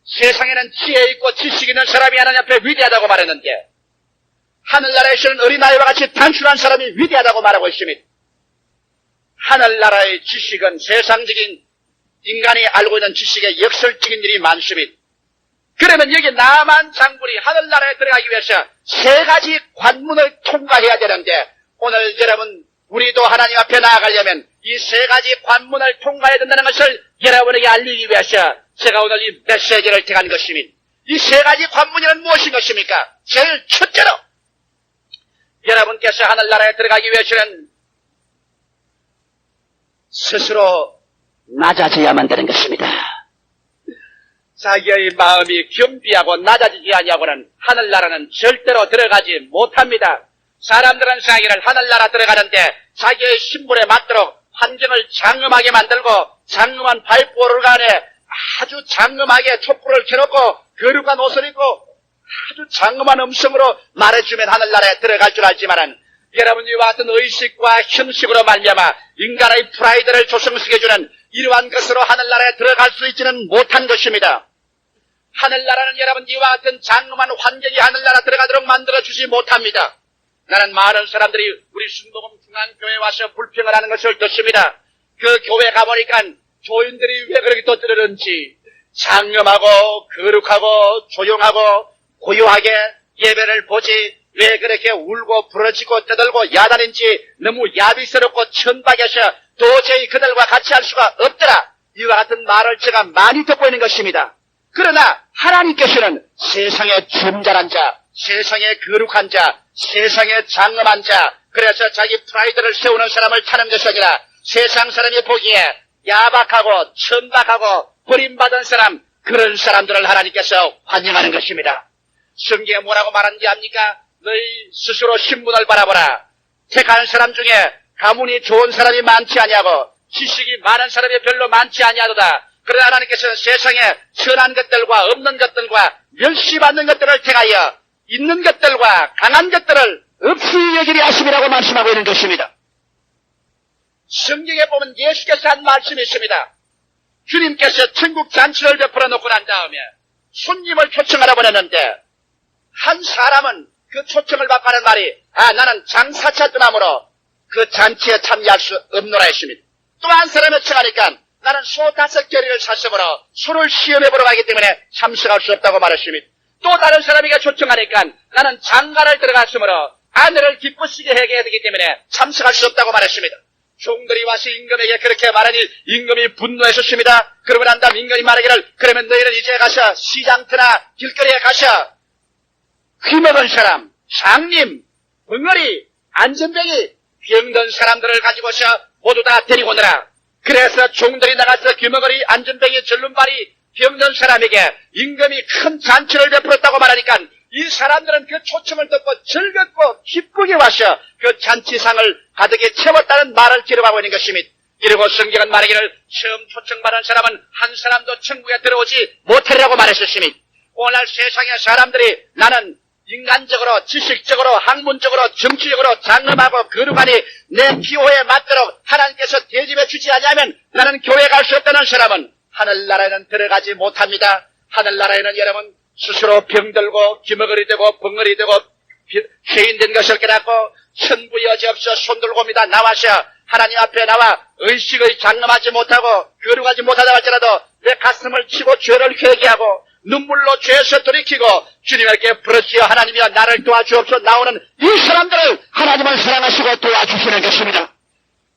세상에는 지혜 있고 지식 있는 사람이 하나님 앞에 위대하다고 말했는데 하늘나라에서는 어린아이와 같이 단순한 사람이 위대하다고 말하고 있습니다. 하늘나라의 지식은 세상적인 인간이 알고 있는 지식의 역설적인 일이 많습니다. 그러면 여기 나만 장군이 하늘나라에 들어가기 위해서 3가지 관문을 통과해야 되는데 오늘 여러분 우리도 하나님 앞에 나아가려면 이 3가지 관문을 통과해야 된다는 것을 여러분에게 알리기 위해서 제가 오늘 이 메시지를 택한 것입니다. 이 3가지 관문이란 무엇인 것입니까? 제일 첫째로 여러분께서 하늘나라에 들어가기 위해서는 스스로 낮아져야만 되는 것입니다. 자기의 마음이 겸비하고 낮아지지 아니하고는 하늘나라는 절대로 들어가지 못합니다. 사람들은 자기를 하늘나라 들어가는데 자기의 신분에 맞도록 환경을 장엄하게 만들고 장엄한 파이프오르가 안에 아주 장엄하게 촛불을 켜놓고 거룩한 옷을 입고 아주 장엄한 음성으로 말해주면 하늘나라에 들어갈 줄 알지만은 여러분 이와 같은 의식과 형식으로 말미암아 인간의 프라이드를 조성시켜주는 이러한 것으로 하늘나라에 들어갈 수 있지는 못한 것입니다. 하늘나라는 여러분 이와 같은 장엄한 환경이 하늘나라 들어가도록 만들어주지 못합니다. 나는 많은 사람들이 우리 순복음 중앙교회에 와서 불평을 하는 것을 듣습니다. 그 교회 가보니까 교인들이 왜 그렇게 떠들었는지 장엄하고 거룩하고 조용하고 고요하게 예배를 보지 왜 그렇게 울고 부러지고 떠들고 야단인지 너무 야비스럽고 천박해서 도저히 그들과 같이 할 수가 없더라. 이와 같은 말을 제가 많이 듣고 있는 것입니다. 그러나 하나님께서는 세상에 점잖은 자, 세상에 거룩한 자, 세상에 장엄한 자, 그래서 자기 프라이드를 세우는 사람을 찾는 것이 아니라 세상 사람이 보기에 야박하고 천박하고 버림받은 사람, 그런 사람들을 하나님께서 환영하는 것입니다. 성경에 뭐라고 말하는지 압니까? 너희 스스로 신분을 바라보라. 택한 사람 중에 가문이 좋은 사람이 많지 아니하고 지식이 많은 사람이 별로 많지 아니하도다. 그러나 하나님께서는 세상에 선한 것들과 없는 것들과 멸시받는 것들을 택하여 있는 것들과 강한 것들을 없이 여기려 하심이라고 말씀하고 있는 것입니다. 성경에 보면 예수께서 한 말씀이 있습니다. 주님께서 천국 잔치를 베풀어 놓고 난 다음에 손님을 초청하라 보냈는데 한 사람은 그 초청을 받고 하는 말이 나는 장사차 떠남으로 그 잔치에 참여할 수 없노라 했습니다. 또 한 사람이 청하니까 나는 소 5겨리를 샀으므로 소를 시험해보러 가기 때문에 참석할 수 없다고 말했습니다. 또 다른 사람에게 초청하니까 나는 장가를 들어갔으므로 아내를 기쁘시게 하게 되기 때문에 참석할 수 없다고 말했습니다. 종들이 와서 임금에게 그렇게 말하니 임금이 분노했었습니다. 그러고 난 다음 임금이 말하기를 그러면 너희는 이제 가서 시장터나 길거리에 가서 귀먹은 사람, 장님, 벙어리, 안전뱅이, 병든 사람들을 가지고서 모두 다 데리고 오너라. 그래서 종들이 나가서 귀머거리, 안전뱅이, 절름발이, 병든 사람에게 임금이 큰 잔치를 베풀었다고 말하니까 이 사람들은 그 초청을 듣고 즐겁고 기쁘게 와서 그 잔치상을 가득히 채웠다는 말을 기록하고 있는 것입니다. 이러고 성경은 말하기를 처음 초청받은 사람은 한 사람도 천국에 들어오지 못하리라고 말했었습니다. 오늘 세상의 사람들이 나는 인간적으로, 지식적으로, 학문적으로, 정치적으로 장엄하고 거룩하니 내 기호에 맞도록 하나님께서 대접해 주지 않으면 나는 교회 갈 수 없다는 사람은 하늘나라에는 들어가지 못합니다. 하늘나라에는 여러분 스스로 병들고 기머거리 되고 벙어리 되고 죄인된 것을 깨닫고 천부 여지 없어 손들고 옵니다. 나와서 하나님 앞에 나와 의식의 장엄하지 못하고 거룩하지 못하다 할지라도 내 가슴을 치고 죄를 회개하고 눈물로 죄에서 돌이키고 주님에게 부르시어 하나님이여 나를 도와주옵소서 나오는 이 사람들을 하나님을 사랑하시고 도와주시는 것입니다.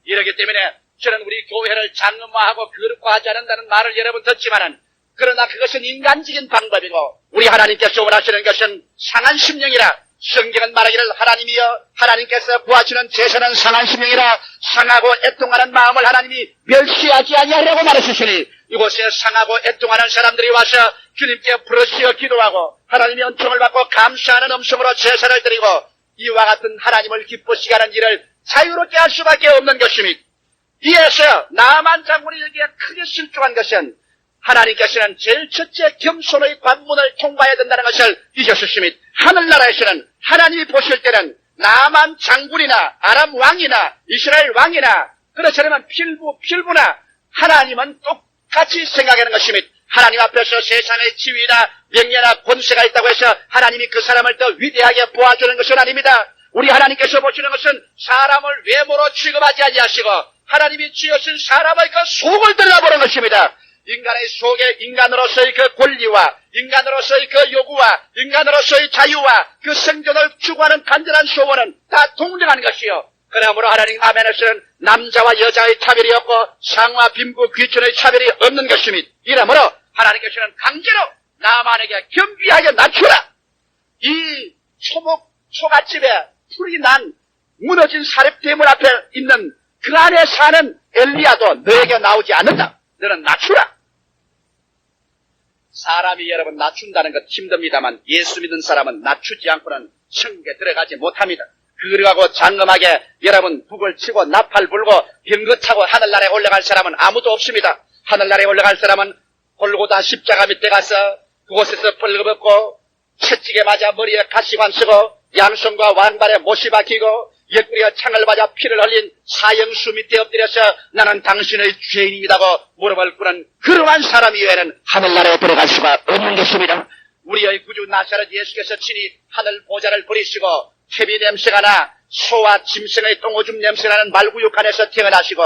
이렇기 때문에 저는 우리 교회를 장엄화하고 거룩화하지 않는다는 말을 여러분 듣지만은 그러나 그것은 인간적인 방법이고 우리 하나님께서 원하시는 것은 상한 심령이라 성경은 말하기를 하나님이여 하나님께서 구하시는 제사는 상한 심령이라 상하고 애통하는 마음을 하나님이 멸시하지 아니하려고 말하시니 이곳에 상하고 애통하는 사람들이 와서 주님께 부르시어 기도하고 하나님의 은총을 받고 감사하는 음성으로 제사를 드리고 이와 같은 하나님을 기쁘시게 하는 일을 자유롭게 할 수밖에 없는 것입니다. 이에서 나만 장군이 여기에 크게 실족한 것은 하나님께서는 제일 첫째 겸손의 관문을 통과해야 된다는 것을 잊으셨습니다. 하늘나라에서는 하나님이 보실 때는 나만 장군이나 아람 왕이나 이스라엘 왕이나 그렇지 않으면 필부나 하나님은 똑같이 생각하는 것입니다. 하나님 앞에서 세상의 지위나 명예나 권세가 있다고 해서 하나님이 그 사람을 더 위대하게 보아주는 것은 아닙니다. 우리 하나님께서 보시는 것은 사람을 외모로 취급하지 아니하시고 하나님이 지으신 사람의 그 속을 들여다보는 것입니다. 인간의 속에 인간으로서의 그 권리와 인간으로서의 그 요구와 인간으로서의 자유와 그 생존을 추구하는 간절한 소원은 다 동등한 것이요. 그러므로 하나님 아멘에서는 남자와 여자의 차별이 없고 상과 빈부 귀천의 차별이 없는 것입니다. 이러므로 하나님께서는 강제로 나만에게 겸비하게 낮추라. 이 초갓집에 풀이 난 무너진 사렙대문 앞에 있는 그 안에 사는 엘리야도 너에게 나오지 않는다. 너는 낮추라. 사람이 여러분 낮춘다는 것 힘듭니다만 예수 믿는 사람은 낮추지 않고는 천국에 들어가지 못합니다. 그러고 장엄하게 여러분 북을 치고 나팔 불고 병거 차고 하늘나라에 올라갈 사람은 아무도 없습니다. 하늘나라에 올라갈 사람은 골고다 십자가 밑에 가서 그곳에서 벌거벗고 채찍에 맞아 머리에 가시관 쓰고 양손과 왕발에 못이 박히고 옆구리에 창을 맞아 피를 흘린 사형수 밑에 엎드려서 나는 당신의 죄인입니다고 무릎을 꿇은 그러한 사람 이외에는 하늘나라에 들어갈 수가 없는 것입니다. 우리의 구주 나사렛 예수께서 친히 하늘 보좌를 버리시고 퇴비 냄새가 나 소와 짐승의 똥오줌 냄새 나는 말구육간에서 태어나시고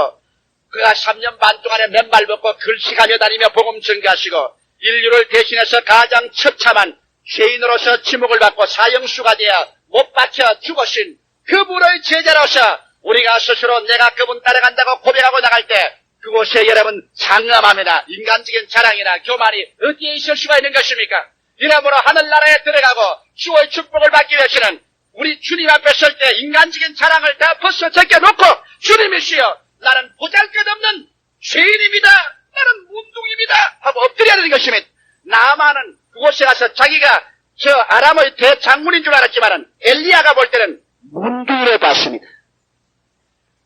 그가 3년 반 동안에 맨발 벗고 글씨가며 다니며 복음 전개하시고 인류를 대신해서 가장 처참한 죄인으로서 지목을 받고 사형수가 되어 못 박혀 죽으신 그분의 제자로서 우리가 스스로 내가 그분 따라간다고 고백하고 나갈 때 그곳에 여러분 장엄함이나 인간적인 자랑이나 교만이 어디에 있을 수가 있는 것입니까? 이러므로 하늘나라에 들어가고 주의 축복을 받기 위해서는 우리 주님 앞에 설 때 인간적인 자랑을 다 벗어 제껴놓고 주님이시여 나는 보잘것없는 죄인입니다. 나는 문둥입니다. 하고 엎드려야 되는 것입니다. 나아만은 그곳에 가서 자기가 저 아람의 대장군인 줄 알았지만은 엘리야가 볼 때는 문둥이로 봤습니다.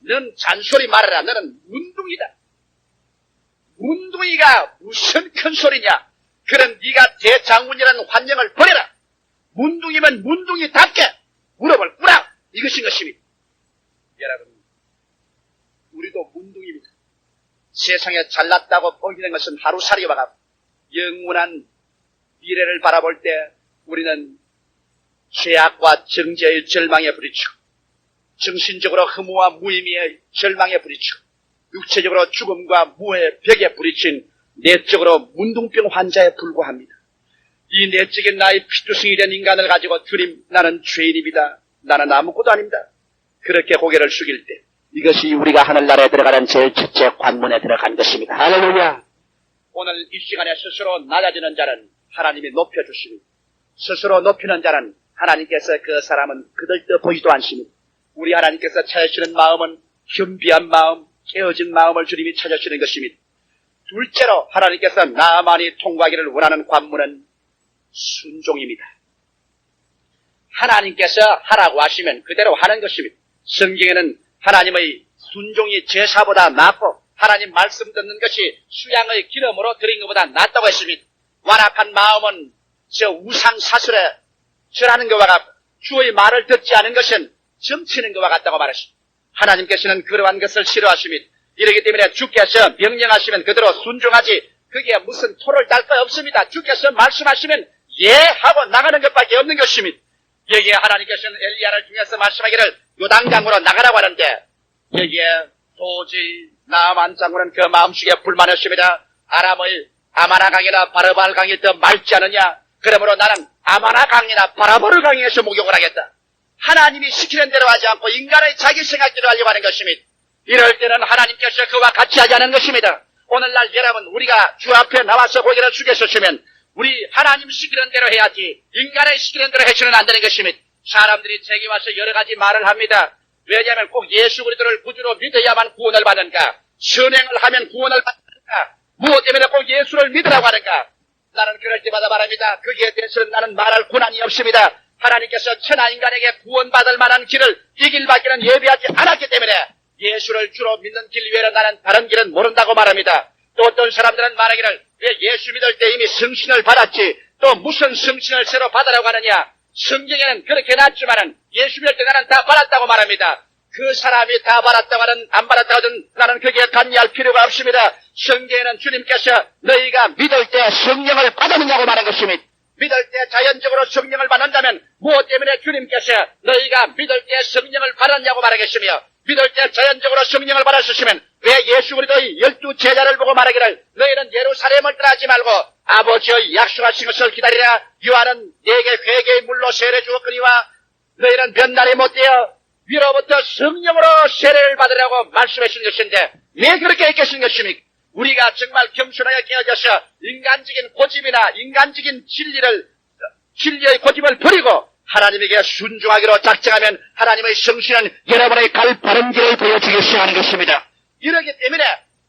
넌 잔소리 말아라. 너는 문둥이다. 문둥이가 무슨 큰 소리냐. 그런 네가 대장군이라는 환영을 버려라. 문둥이면 문둥이답게 무릎을 꿇라. 이것인 것입니다. 여러분 우리도 문둥이입니다. 세상에 잘났다고 보이는 것은 하루살이와 같고 영원한 미래를 바라볼 때 우리는 죄악과 정죄의 절망에 부딪히고 정신적으로 허무와 무의미의 절망에 부딪히고 육체적으로 죽음과 무의 벽에 부딪힌 내적으로 문둥병 환자에 불과합니다. 이 내적인 나의 피투성이 된 인간을 가지고 주님 나는 죄인입니다. 나는 아무것도 아닙니다. 그렇게 고개를 숙일 때 이것이 우리가 하늘나라에 들어가는 제일 첫째 관문에 들어간 것입니다. 할렐루야. 오늘 이 시간에 스스로 낮아지는 자는 하나님이 높여주십니다. 스스로 높이는 자는 하나님께서 그 사람은 그들떠 보이지도 않습니다. 우리 하나님께서 찾으시는 마음은 겸비한 마음, 깨어진 마음을 주님이 찾으시는 것입니다. 둘째로 하나님께서 나만이 통과하기를 원하는 관문은 순종입니다. 하나님께서 하라고 하시면 그대로 하는 것입니다. 성경에는 하나님의 순종이 제사보다 낫고 하나님 말씀 듣는 것이 수양의 기름으로 드린 것보다 낫다고 했습니다. 완악한 마음은 저 우상 사슬에 절하는 것과 같고 주의 말을 듣지 않은 것은 점치는 것과 같다고 말했습니다. 하나님께서는 그러한 것을 싫어하십니다. 이러기 때문에 주께서 명령하시면 그대로 순종하지 그게 무슨 토를 달 거 없습니다. 주께서 말씀하시면 예 하고 나가는 것밖에 없는 것입니다. 여기에 하나님께서는 엘리야를 통해서 말씀하기를 요단강으로 나가라고 하는데 여기에 도저히 나만 장군은 그 마음속에 불만했습니다. 아람의 아마나강이나 바르발강이 더 맑지 않느냐. 그러므로 나는 아마나강이나 바라바르강에서 목욕을 하겠다. 하나님이 시키는 대로 하지 않고 인간의 자기 생각대로 하려고 하는 것입니다. 이럴 때는 하나님께서 그와 같이 하지 않은 것입니다. 오늘날 여러분 우리가 주 앞에 나와서 고개를 숙였었으면 우리 하나님 시키는 대로 해야지 인간의 시키는 대로 해서는 안 되는 것입니다. 사람들이 제게 와서 여러 가지 말을 합니다. 왜냐하면 꼭 예수 그리스도를 구주로 믿어야만 구원을 받는가? 선행을 하면 구원을 받는가? 무엇 때문에 꼭 예수를 믿으라고 하는가? 나는 그럴 때마다 말합니다. 거기에 대해서는 나는 말할 권한이 없습니다. 하나님께서 천하 인간에게 구원받을 만한 길을 이 길밖에는 예비하지 않았기 때문에 예수를 주로 믿는 길 외에는 나는 다른 길은 모른다고 말합니다. 또 어떤 사람들은 말하기를 왜 예수 믿을 때 이미 성신을 받았지 또 무슨 성신을 새로 받으라고 하느냐. 성경에는 그렇게 놨지만은 예수 믿을 때 나는 다 받았다고 말합니다. 그 사람이 다 받았다고 하든 안 받았다고 하든 나는 거기에 관여할 필요가 없습니다. 성경에는 주님께서 너희가 믿을 때 성령을 받았느냐고 말한 것입니다. 믿을 때 자연적으로 성령을 받는다면 무엇 때문에 주님께서 너희가 믿을 때 성령을 받았냐고 말하겠으며 믿을 때 자연적으로 성령을 받았으시면 왜 예수 그리스도의 12 제자를 보고 말하기를 너희는 예루살렘을 떠나지 말고 아버지의 약속하신 것을 기다리라. 요한은 네게 회개의 물로 세례 주었거니와 너희는 몇 날이 못되어 위로부터 성령으로 세례를 받으라고 말씀하신 것인데 왜 그렇게 했겠는 것입니까? 우리가 정말 겸손하게 깨어져서 인간적인 고집이나 인간적인 진리의 고집을 버리고 하나님에게 순종하기로 작정하면 하나님의 성신은 여러분의 갈 바른 길을 보여주기 시작하는 것입니다. 이러기 때문에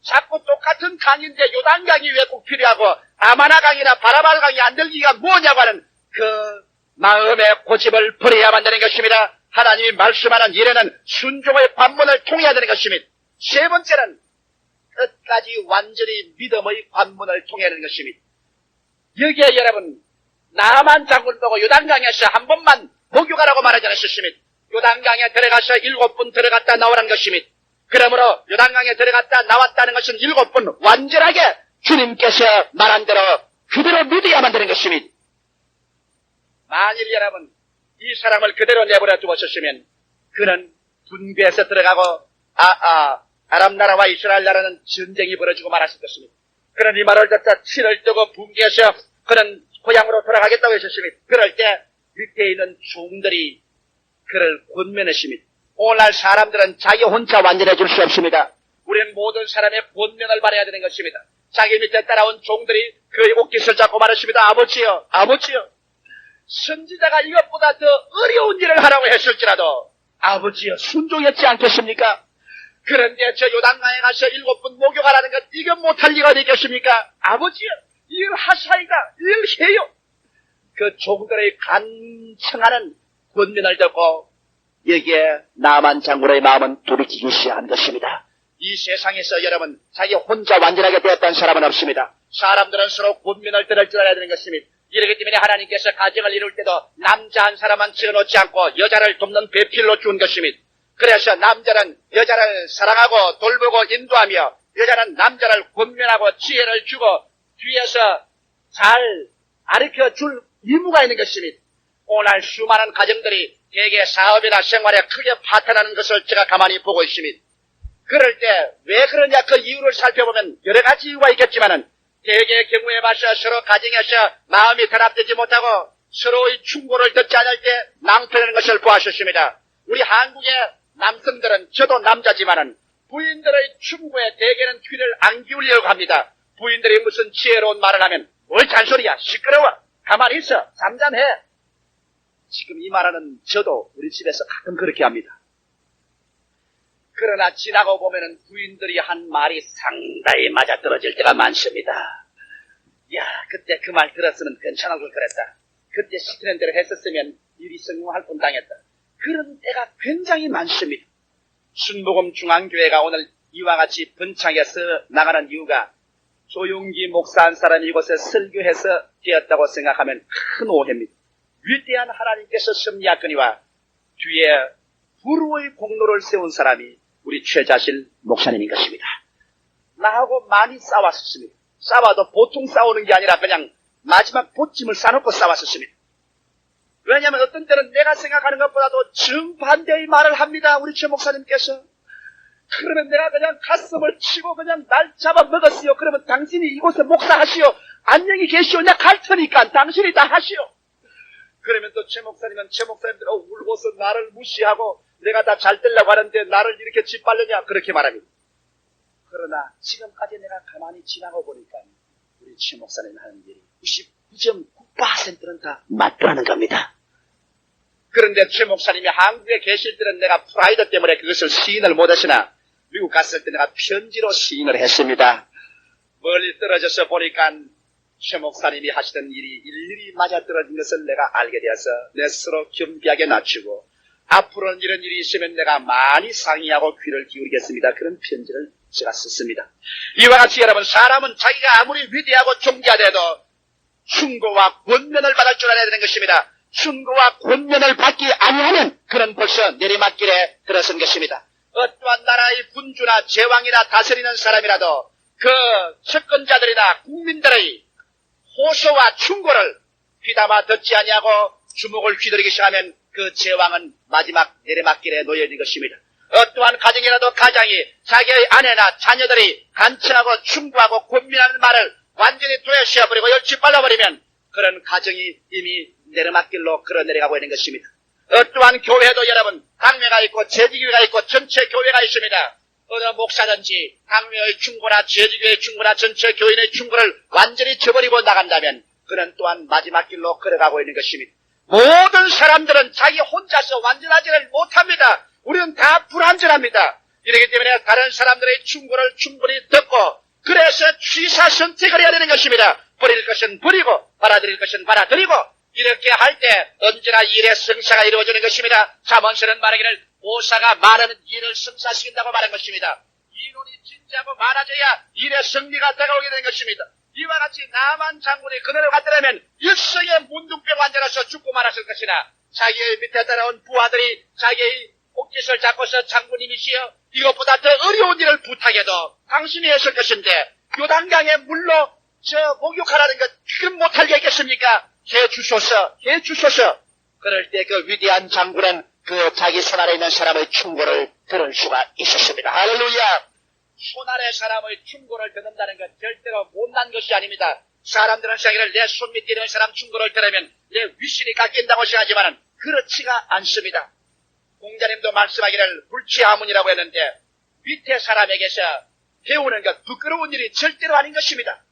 자꾸 똑같은 강인데 요단강이 왜 꼭 필요하고 아마나강이나 바라발강이 안 들기가 뭐냐고 하는 그 마음의 고집을 버려야만 되는 것입니다. 하나님이 말씀하는 일에는 순종의 관문을 통해야 되는 것입니다. 세 번째는 끝까지 완전히 믿음의 관문을 통해야 되는 것입니다. 여기에 여러분 나만 장군 보고 요단강에서 한 번만 목욕하라고 말하지 않으셨습니다. 요단강에 들어가서 7번 들어갔다 나오라는 것입니다. 그러므로 요단강에 들어갔다 나왔다는 것은 7번 완전하게 주님께서 말한 대로 그대로 믿어야만 되는 것입니다. 만일 여러분 이 사람을 그대로 내버려 두었었으면 그는 분괴에서 들어가고 아랍 나라와 이스라엘 나라는 전쟁이 벌어지고 말았을 것입니다. 그는 이 말을 듣자 치를 뜨고 분괴해서 그는 고향으로 돌아가겠다고 했었습니다. 그럴 때 밑에 있는 종들이 그를 권면했습니다. 오늘날 사람들은 자기 혼자 완전해질 수 없습니다. 우리는 모든 사람의 권면을 받아야 되는 것입니다. 자기 밑에 따라온 종들이 그의 옷깃을 잡고 말했습니다. 아버지요, 아버지요. 선지자가 이것보다 더 어려운 일을 하라고 했을지라도 아버지요, 순종했지 않겠습니까? 그런데 저 요단강에 가서 7번 목욕하라는 것 이건 못할 리가 되겠습니까? 아버지요, 이걸 하사이다, 이걸 해요. 그 종들의 간청하는 권면을 듣고 여기에 나만 장군의 마음은 돌이키기 시작한 것입니다. 이 세상에서 여러분 자기 혼자 완전하게 되었다는 사람은 없습니다. 사람들은 서로 권면을 들을 줄 알아야 되는 것입니다. 이렇기 때문에 하나님께서 가정을 이룰 때도 남자 한 사람만 지어놓지 않고 여자를 돕는 배필로 준 것입니다. 그래서 남자는 여자를 사랑하고 돌보고 인도하며 여자는 남자를 권면하고 지혜를 주고 뒤에서 잘 가르쳐줄 의무가 있는 것입니다. 오늘 수많은 가정들이 대개 사업이나 생활에 크게 파탄하는 것을 제가 가만히 보고 있습니다. 그럴 때 왜 그러냐 그 이유를 살펴보면 여러 가지 이유가 있겠지만은 대개의 경우에 봐서 서로 가정에서 마음이 단합되지 못하고 서로의 충고를 듣지 않을 때 낭패하는 것을 보았었습니다. 우리 한국의 남성들은 저도 남자지만은 부인들의 충고에 대개는 귀를 안 기울이려고 합니다. 부인들이 무슨 지혜로운 말을 하면 뭘 잔소리야 시끄러워 가만히 있어 잠잠해. 지금 이 말하는 저도 우리 집에서 가끔 그렇게 합니다. 그러나 지나고 보면은 부인들이 한 말이 상당히 맞아떨어질 때가 많습니다. 야, 그때 그 말 들었으면 괜찮아 볼 그랬다. 그때 시키는 대로 했었으면 일이 성공할 뻔당했다. 그런 때가 굉장히 많습니다. 순복음 중앙교회가 오늘 이와 같이 번창해서 나가는 이유가 조용기 목사 한 사람이 이곳에 설교해서 되었다고 생각하면 큰 오해입니다. 위대한 하나님께서 섭리하거니와 뒤에 불후의 공로를 세운 사람이 우리 최자실 목사님인 것입니다. 나하고 많이 싸웠었습니다. 싸워도 보통 싸우는 게 아니라 그냥 마지막 보찜을 싸놓고 싸웠었습니다. 왜냐하면 어떤 때는 내가 생각하는 것보다도 정반대의 말을 합니다. 우리 최 목사님께서. 그러면 내가 그냥 가슴을 치고 그냥 날 잡아먹었어요. 그러면 당신이 이곳에 목사하시오. 안녕히 계시오. 내가 갈 테니까 당신이 다 하시오. 그러면 또 최 목사님은 최 목사님들 울고서 나를 무시하고 내가 다 잘 되려고 하는데 나를 이렇게 짓밟느냐 그렇게 말합니다. 그러나 지금까지 내가 가만히 지나고 보니까 우리 최 목사님 하는 일이 99.9%는 다 맞더라는 겁니다. 그런데 최 목사님이 한국에 계실 때는 내가 프라이드 때문에 그것을 시인을 못했으나 미국 갔을 때 내가 편지로 시인을 했습니다. 멀리 떨어져서 보니까 최 목사님이 하시던 일이 일일이 맞아떨어진 것을 내가 알게 되어서 내 스스로 겸비하게 낮추고 앞으로는 이런 일이 있으면 내가 많이 상의하고 귀를 기울이겠습니다. 그런 편지를 제가 썼습니다. 이와 같이 여러분 사람은 자기가 아무리 위대하고 존귀하더라도 충고와 권면을 받을 줄 알아야 되는 것입니다. 충고와 권면을 받기 아니하면 그는 벌써 내리막길에 들어선 것입니다. 어떠한 나라의 군주나 제왕이나 다스리는 사람이라도 그 측근자들이나 국민들의 호소와 충고를 귀담아 듣지 아니하고 주목을 휘두르기 시작하면 그 제왕은 마지막 내리막길에 놓여진 것입니다. 어떠한 가정이라도 가장이 자기의 아내나 자녀들이 간청하고 충고하고 권면하는 말을 완전히 도외시어버리고 열치빨라버리면 그런 가정이 이미 내리막길로 걸어내려가고 있는 것입니다. 어떠한 교회도 여러분 강매가 있고 재직교회가 있고 전체 교회가 있습니다. 어느 목사든지 강매의 충고나 재직교회의 충고나 전체 교인의 충고를 완전히 저버리고 나간다면 그는 또한 마지막 길로 걸어가고 있는 것입니다. 모든 사람들은 자기 혼자서 완전하지를 못합니다. 우리는 다 불완전합니다. 이렇기 때문에 다른 사람들의 충고를 충분히 듣고 그래서 취사 선택을 해야 되는 것입니다. 버릴 것은 버리고 받아들일 것은 받아들이고 이렇게 할 때 언제나 일의 성사가 이루어지는 것입니다. 잠언서는 말하기를 보사가 많은 일을 성사시킨다고 말한 것입니다. 인원이 진지하고 많아져야 일의 승리가 다가오게 되는 것입니다. 이와 같이 나만 장군이 그대로 갔더라면 일생에 문둥병 환자라서 죽고 말았을 것이나 자기의 밑에 따라온 부하들이 자기의 옷깃을 잡고서 장군님이시여 이것보다 더 어려운 일을 부탁해도 당신이 했을 것인데 요단강에 물로 목욕하라는 것 그건 못할 게 있겠습니까? 해주소서 해주소서. 그럴 때 그 위대한 장군은 그 자기 손아래 있는 사람의 충고를 들을 수가 있었습니다. 할렐루야. 손아래 사람의 충고를 듣는다는 것 절대로 못난 것이 아닙니다. 사람들은 생각을 내 손 밑에 있는 사람 충고를 들으면 내 위신이 깎인다고 생각하지만 그렇지가 않습니다. 공자님도 말씀하기를 불치하문이라고 했는데 밑에 사람에게서 배우는 것 부끄러운 일이 절대로 아닌 것입니다.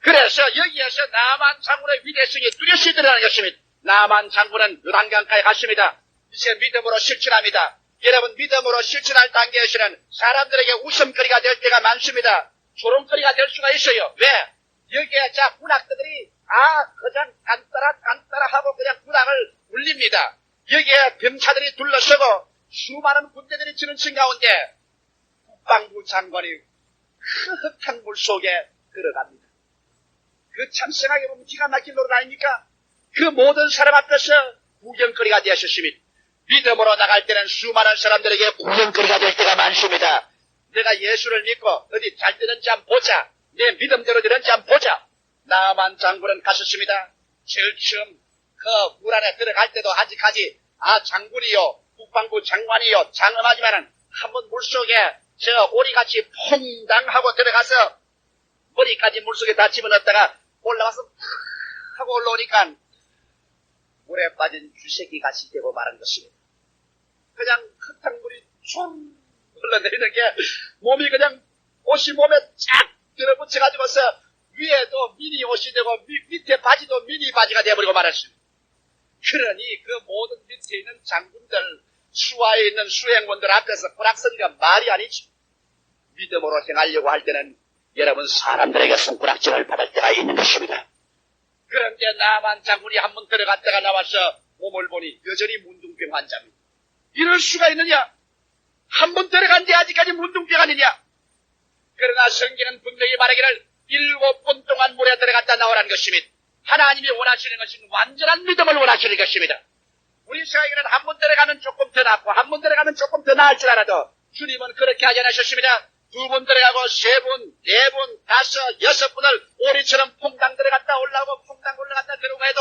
그래서 여기에서 나만 장군의 위대성이 뚜렷이 드러나는 것입니다. 나만 장군은 요단강가에 갔습니다. 이제 믿음으로 실천합니다. 여러분 믿음으로 실천할 단계에서는 사람들에게 웃음거리가 될 때가 많습니다. 조롱거리가 될 수가 있어요. 왜? 여기에 자 군악들이 그냥 간따라 하고 그냥 군악을 울립니다. 여기에 병사들이 둘러서고 수많은 군대들이 지는 층 가운데 국방부 장관이 흐흑한 물 속에 들어갑니다. 그 참 생각해 보면 기가 막힌 노릇 아닙니까? 그 모든 사람 앞에서 구경거리가 되었습니다. 믿음으로 나갈 때는 수많은 사람들에게 구경거리가 될 때가 많습니다. 내가 예수를 믿고 어디 잘 되는지 한번 보자. 내 믿음대로 되는지 한번 보자. 나만 장군은 갔었습니다. 제일 처음 그 물 안에 들어갈 때도 아직까지 장군이요 국방부 장관이요 장엄하지만은 한번 물속에 오리같이 퐁당하고 들어가서 머리까지 물속에 다 집어넣었다가 올라가서 하고 올라오니까 물에 빠진 쥐새끼 같이 되고 말한 것입니다. 그냥 흙탕물이 촤 흘러내리는 게 몸이 그냥 옷이 몸에 쫙 들어붙여가지고서 위에도 미니 옷이 되고 밑에 바지도 미니 바지가 되어버리고 말았습니다. 그러니 그 모든 밑에 있는 장군들 수하에 있는 수행원들 앞에서 꾸락서니가 말이 아니죠. 믿음으로 행하려고 할 때는 여러분 사람들에게 손가락질을 받을 때가 있는 것입니다. 그런데 나만 장군이 한번 들어갔다가 나와서 몸을 보니 여전히 문둥병 환자입니다. 이럴 수가 있느냐? 한번 들어간데 아직까지 문둥병 아니냐? 그러나 성경은 분명히 말하기를 7번 동안 물에 들어갔다 나오라는 것입니다. 하나님이 원하시는 것은 완전한 믿음을 원하시는 것입니다. 우리 생각에는 한번 들어가면 조금 더 낫고 한번 들어가면 조금 더 나을 줄 알아도 주님은 그렇게 하지 않으셨습니다. 2번 들어가고 3번, 4번, 5, 6번을 오리처럼 퐁당 들어갔다 올라오고 퐁당 올라갔다 들어오고 해도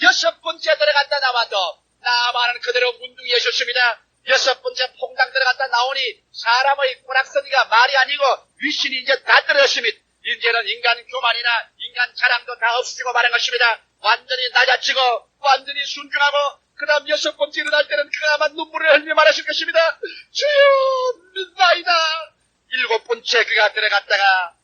6번째 들어갔다 나와도 나만은 그대로 문둥이셨습니다. 6번째 퐁당 들어갔다 나오니 사람의 꼬락서니가 말이 아니고 위신이 이제 다 떨어졌습니다. 이제는 인간 교만이나 인간 자랑도 다 없어지고 말한 것입니다. 완전히 낮아지고 완전히 순종하고 그 다음 6번째 일어날 때는 그야만 눈물을 흘리며 말하실 것입니다. 주여 믿나이다. 7번째 그가 들어갔다가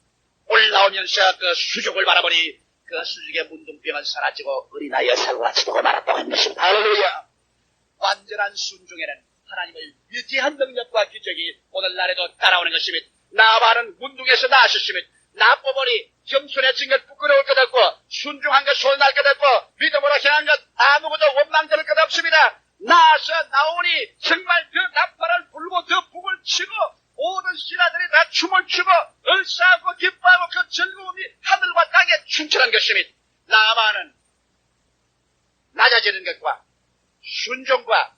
올라오면서 그 수족을 바라보니 그 수족의 문둥병은 사라지고 어린아이 여사가 지고 말았다고 하는 것입니다. 할렐루야. 완전한 순종에는 하나님의 위대한 능력과 기적이 오늘날에도 따라오는 것입니다. 나만은 문둥에서 나으셨습니다. 나 뽑으니 겸손해진 것 부끄러울 것 없고 순종한 것 소원할 것 없고 믿음으로 행한 것 아무것도 원망될 것 없습니다. 나와서 나오니 정말 그 나팔을 불고 그 북을 치고 모든 신하들이 다 춤을 추고 얼싸하고 기뻐하고 그 즐거움이 하늘과 땅에 충천한 것입니다. 나만은 낮아지는 것과 순종과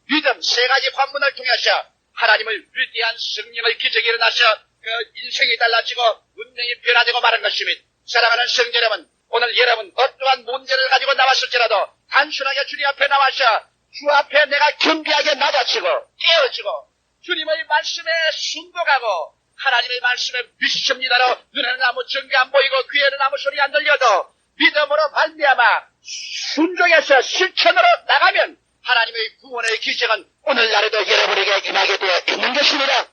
믿음 세 가지 관문을 통해서 하나님의 위대한 성령의 기적이 일어나서 그 인생이 달라지고 운명이 변화되고 말한 것입니다. 사랑하는 성도 여러분, 오늘 여러분 어떠한 문제를 가지고 나왔을지라도 단순하게 주님 앞에 나와서 주 앞에 내가 겸비하게 낮아지고 깨어지고 주님의 말씀에 순복하고 하나님의 말씀에 믿습니다로 눈에는 아무 증거 안 보이고 귀에는 아무 소리 안 들려도 믿음으로 말미암아 순종해서 실천으로 나가면 하나님의 구원의 기적은 오늘날에도 여러분에게 임하게 되어 있는 것입니다.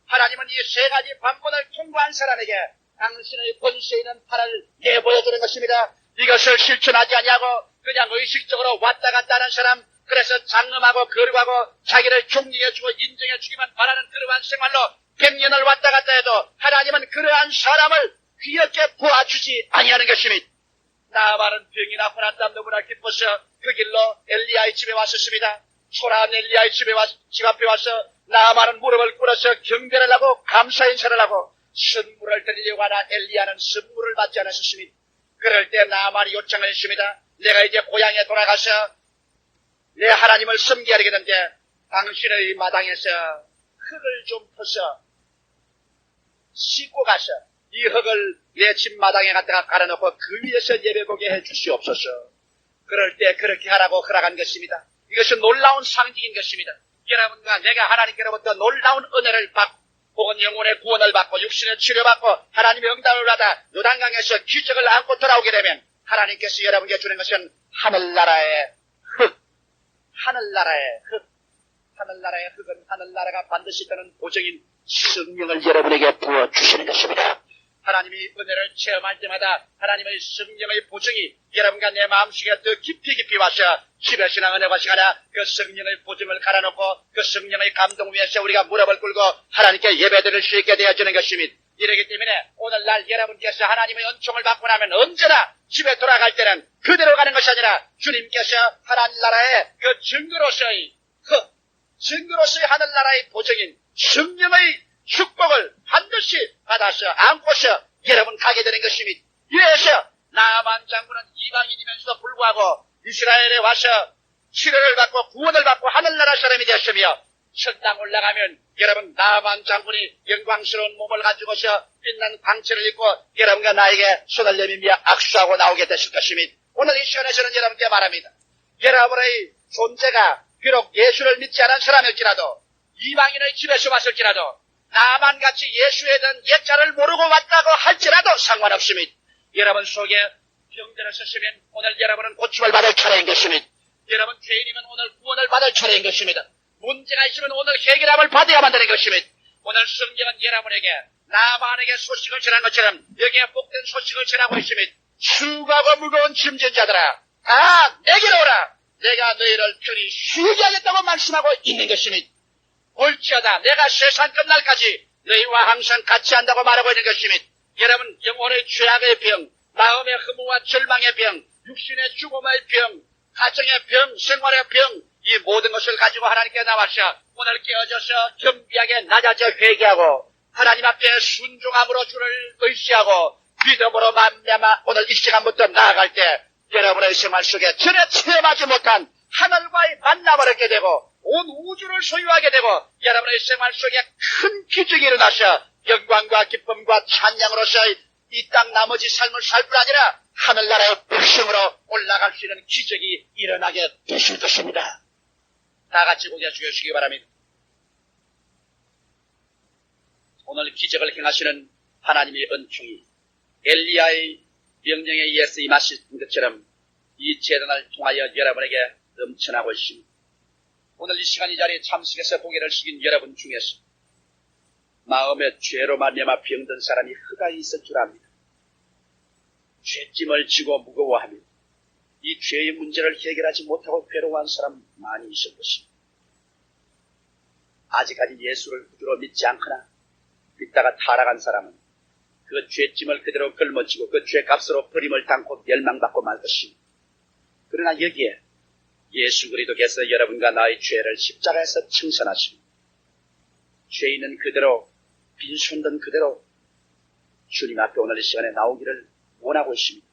하나님은 이 세 가지 관문을 통과한 사람에게 당신의 권세 있는 팔을 내보여주는 것입니다. 이것을 실천하지 아니하고 그냥 의식적으로 왔다 갔다 하는 사람, 그래서 장엄하고 거룩하고 자기를 존경해주고 인정해주기만 바라는 그러한 생활로 100년을 왔다 갔다 해도 하나님은 그러한 사람을 귀엽게 보아주지 아니하는 것입니다. 나아만은 병이 낫고 난 다음 너무나 기뻐서 그 길로 엘리야의 집에 왔었습니다. 초라한 엘리야의 집 앞에 와서 나아만은 무릎을 꿇어서 경배를 하고 감사 인사를 하고 선물을 드리려고 하나 엘리야는 선물을 받지 않았습니다. 그럴 때 나아만이 요청을 했습니다. 내가 이제 고향에 돌아가서 내 하나님을 섬겨야 되겠는데 당신의 마당에서 흙을 좀 퍼서 씻고 가서 이 흙을 내 집 마당에 갖다가 깔아놓고 그 위에서 예배보게 해 주시옵소서. 그럴 때 그렇게 하라고 허락한 것입니다. 이것은 놀라운 상징인 것입니다. 여러분과 내가 하나님께로부터 놀라운 은혜를 받고 혹은 영혼의 구원을 받고 육신의 치료받고 하나님의 응답을 받아 요단강에서 기적을 안고 돌아오게 되면 하나님께서 여러분께 주는 것은 하늘나라의 흙, 하늘나라의 흙, 하늘나라의 흙은 하늘나라가 반드시 되는 보증인 성령을 여러분에게 부어주시는 것입니다. 하나님이 은혜를 체험할 때마다 하나님의 성령의 보증이 여러분과 내 마음속에 더 깊이 와서 집에 신앙 은혜가 시간에 그 성령의 보증을 깔아놓고 그 성령의 감동 위에서 우리가 무릎을 꿇고 하나님께 예배드릴 수 있게 되어지는 것입니다. 이러기 때문에 오늘날 여러분께서 하나님의 은총을 받고 나면 언제나 집에 돌아갈 때는 그대로 가는 것이 아니라 주님께서 하늘나라의 그 증거로서의 증거로서의 하늘나라의 보증인 성령의 축복을 반드시 받아서 안고서 여러분 가게 되는 것입니다. 이래서 나아만 장군은 이방인이면서도 불구하고 이스라엘에 와서 치료를 받고 구원을 받고 하늘나라 사람이 되었으며 천당 올라가면 여러분 나아만 장군이 영광스러운 몸을 가지고서 빛난 광채를 입고 여러분과 나에게 손을 내밀며 악수하고 나오게 되실 것입니다. 오늘 이 시간에서는 여러분께 말합니다. 여러분의 존재가 비록 예수를 믿지 않은 사람일지라도 이방인의 집에서 왔을지라도 나만같이 예수에 대한 옛자를 모르고 왔다고 할지라도 상관없습니다. 여러분 속에 병들어 있으면 오늘 여러분은 고침을 받을 차례인 것입니다. 여러분 죄인이면 오늘 구원을 받을 차례인 것입니다. 문제가 있으면 오늘 해결함을 받아야만 되는 것입니다. 오늘 성경은 여러분에게 나만에게 소식을 전한 것처럼 여기에 복된 소식을 전하고 있습니다. 수고하고 무거운 짐진 자들아 다 내게로 오라. 내가 너희를 편히 쉬게 하겠다고 말씀하고 있는 것입니다. 올지어다 내가 세상 끝날까지 너희와 항상 같이 한다고 말하고 있는 것입니다. 여러분 영혼의 죄악의 병, 마음의 허무와 절망의 병, 육신의 죽음의 병, 가정의 병, 생활의 병, 이 모든 것을 가지고 하나님께 나와서 오늘 깨어져서 겸비하게 낮아져 회개하고 하나님 앞에 순종함으로 주를 의지하고 믿음으로 말미암아 오늘 이 시간부터 나아갈 때 여러분의 생활 속에 전에 체험하지 못한 하늘과의 만남을 얻게 되고 온 우주를 소유하게 되고 여러분의 생활 속에 큰 기적이 일어나서 영광과 기쁨과 찬양으로서 이 땅 나머지 삶을 살 뿐 아니라 하늘나라의 백성으로 올라갈 수 있는 기적이 일어나게 되실 것입니다. 다 같이 고개 숙여주시기 바랍니다. 오늘 기적을 행하시는 하나님의 은총이 엘리야의 명령에 의해서 임하신 것처럼 이 재단을 통하여 여러분에게 넘쳐나고 있습니다. 오늘 이 시간 이 자리에 참석해서 고개를 숙인 여러분 중에서 마음의 죄로 말미암아 병든 사람이 흑아이 있을 줄 압니다. 죄짐을 지고 무거워하며 이 죄의 문제를 해결하지 못하고 괴로워한 사람 많이 있을 것입니다. 아직까지 예수를 구주로 믿지 않거나 믿다가 타락한 사람은 그 죄짐을 그대로 걸머쥐고 그 죄값으로 버림을 당고 멸망받고 말 것입니다. 그러나 여기에 예수 그리스도께서 여러분과 나의 죄를 십자가에서 청산하시고 죄인은 그대로 빈손든 그대로 주님 앞에 오늘 이 시간에 나오기를 원하고 있습니다.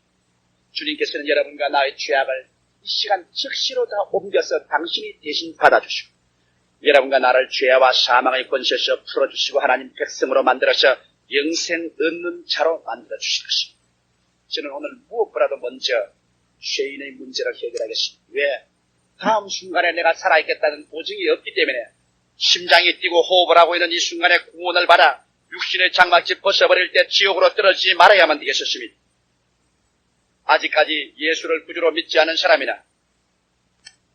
주님께서는 여러분과 나의 죄악을 이 시간 즉시로 다 옮겨서 당신이 대신 받아주시고 여러분과 나를 죄와 사망의 권세에서 풀어주시고 하나님 백성으로 만들어서 영생 얻는 자로 만들어주실 것입니다. 저는 오늘 무엇보다도 먼저 죄인의 문제를 해결하겠습니다. 왜? 다음 순간에 내가 살아있겠다는 보증이 없기 때문에 심장이 뛰고 호흡을 하고 있는 이 순간에 구원을 받아 육신의 장막집 벗어버릴 때 지옥으로 떨어지지 말아야만 되겠습니다. 아직까지 예수를 구주로 믿지 않은 사람이나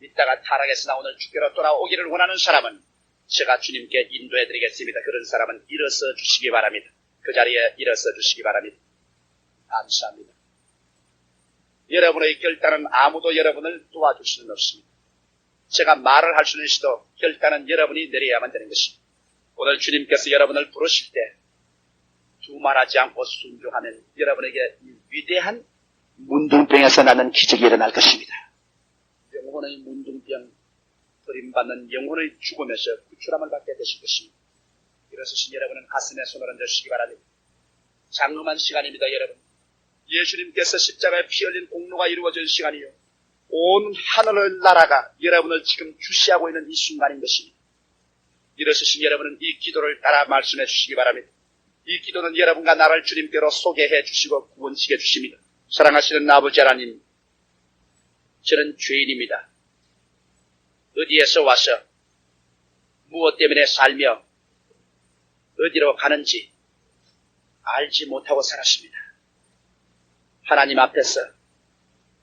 믿다가 타락해서 오늘 주께로 돌아오기를 원하는 사람은 제가 주님께 인도해드리겠습니다. 그런 사람은 일어서 주시기 바랍니다. 그 자리에 일어서 주시기 바랍니다. 감사합니다. 여러분의 결단은 아무도 여러분을 도와줄 수는 없습니다. 제가 말을 할 수는 있어도 결단은 여러분이 내려야만 되는 것입니다. 오늘 주님께서 여러분을 부르실 때 두말하지 않고 순종하면 여러분에게 위대한 문둥병에서 나는 기적이 일어날 것입니다. 영혼의 문둥병, 버림받는 영혼의 죽음에서 구출함을 받게 되실 것입니다. 일어서신 여러분은 가슴에 손을 얹으시기 바랍니다. 장엄한 시간입니다, 여러분. 예수님께서 십자가에 피 흘린 공로가 이루어진 시간이요. 온 하늘의 나라가 여러분을 지금 주시하고 있는 이 순간인 것입니다. 일어서신 여러분은 이 기도를 따라 말씀해 주시기 바랍니다. 이 기도는 여러분과 나를 주님께로 소개해 주시고 구원시켜 주십니다. 사랑하시는 아버지 하나님, 저는 죄인입니다. 어디에서 와서 무엇 때문에 살며 어디로 가는지 알지 못하고 살았습니다. 하나님 앞에서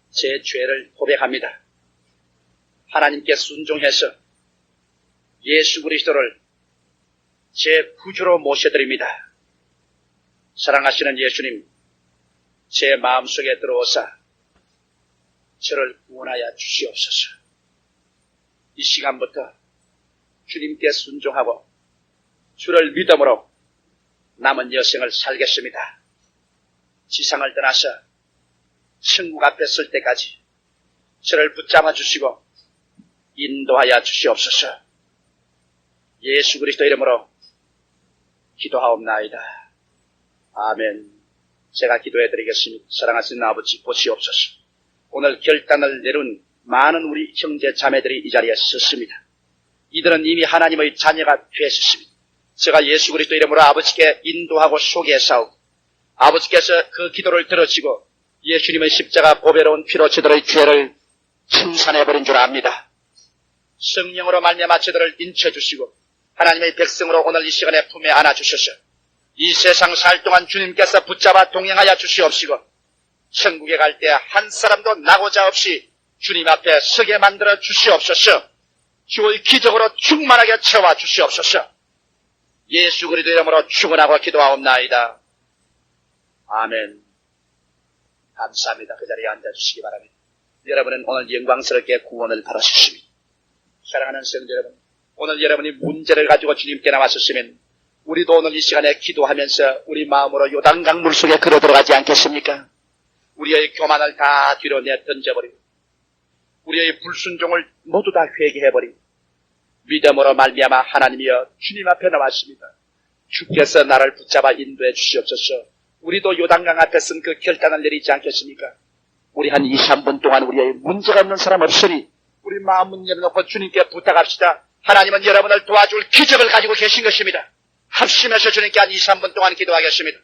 제 죄를 고백합니다. 하나님께 순종해서 예수 그리스도를 제 구주로 모셔드립니다. 사랑하시는 예수님, 제 마음속에 들어오사 저를 구원하여 주시옵소서. 이 시간부터 주님께 순종하고 주를 믿음으로 남은 여생을 살겠습니다. 지상을 떠나서 천국 앞에 설 때까지 저를 붙잡아 주시고 인도하여 주시옵소서. 예수 그리스도 이름으로 기도하옵나이다. 아멘. 제가 기도해 드리겠습니다. 사랑하시는 아버지 보시옵소서. 오늘 결단을 내린 많은 우리 형제 자매들이 이 자리에 섰습니다. 이들은 이미 하나님의 자녀가 되셨습니다. 제가 예수 그리스도 이름으로 아버지께 인도하고 소개했사오고 아버지께서 그 기도를 들으시고 예수님의 십자가 보배로운 피로 저들의 죄를 청산해버린 줄 압니다. 성령으로 말미암아 저들을 인쳐주시고 하나님의 백성으로 오늘 이 시간에 품에 안아주셔서 이 세상 살 동안 주님께서 붙잡아 동행하여 주시옵시고 천국에 갈 때 한 사람도 나고자 없이 주님 앞에 서게 만들어 주시옵소서. 주의 기적으로 충만하게 채워 주시옵소서. 예수 그리스도 이름으로 축원하고 기도하옵나이다. 아멘. 감사합니다. 그 자리에 앉아주시기 바랍니다. 여러분은 오늘 영광스럽게 구원을 받으셨습니다. 사랑하는 성도 여러분, 오늘 여러분이 문제를 가지고 주님께 나왔었으면 우리도 오늘 이 시간에 기도하면서 우리 마음으로 요단강 물속에 걸어 들어가지 않겠습니까? 우리의 교만을 다 뒤로 내던져버리고 우리의 불순종을 모두 다 회개해버리고 믿음으로 말미암아 하나님이여 주님 앞에 나왔습니다. 주께서 나를 붙잡아 인도해 주시옵소서. 우리도 요단강 앞에 쓴 그 결단을 내리지 않겠습니까? 우리 한 2, 3분 동안 우리의 문제가 없는 사람 없으니 우리 마음 문 열어놓고 주님께 부탁합시다. 하나님은 여러분을 도와줄 기적을 가지고 계신 것입니다. 합심해서 주님께 한 2, 3분 동안 기도하겠습니다.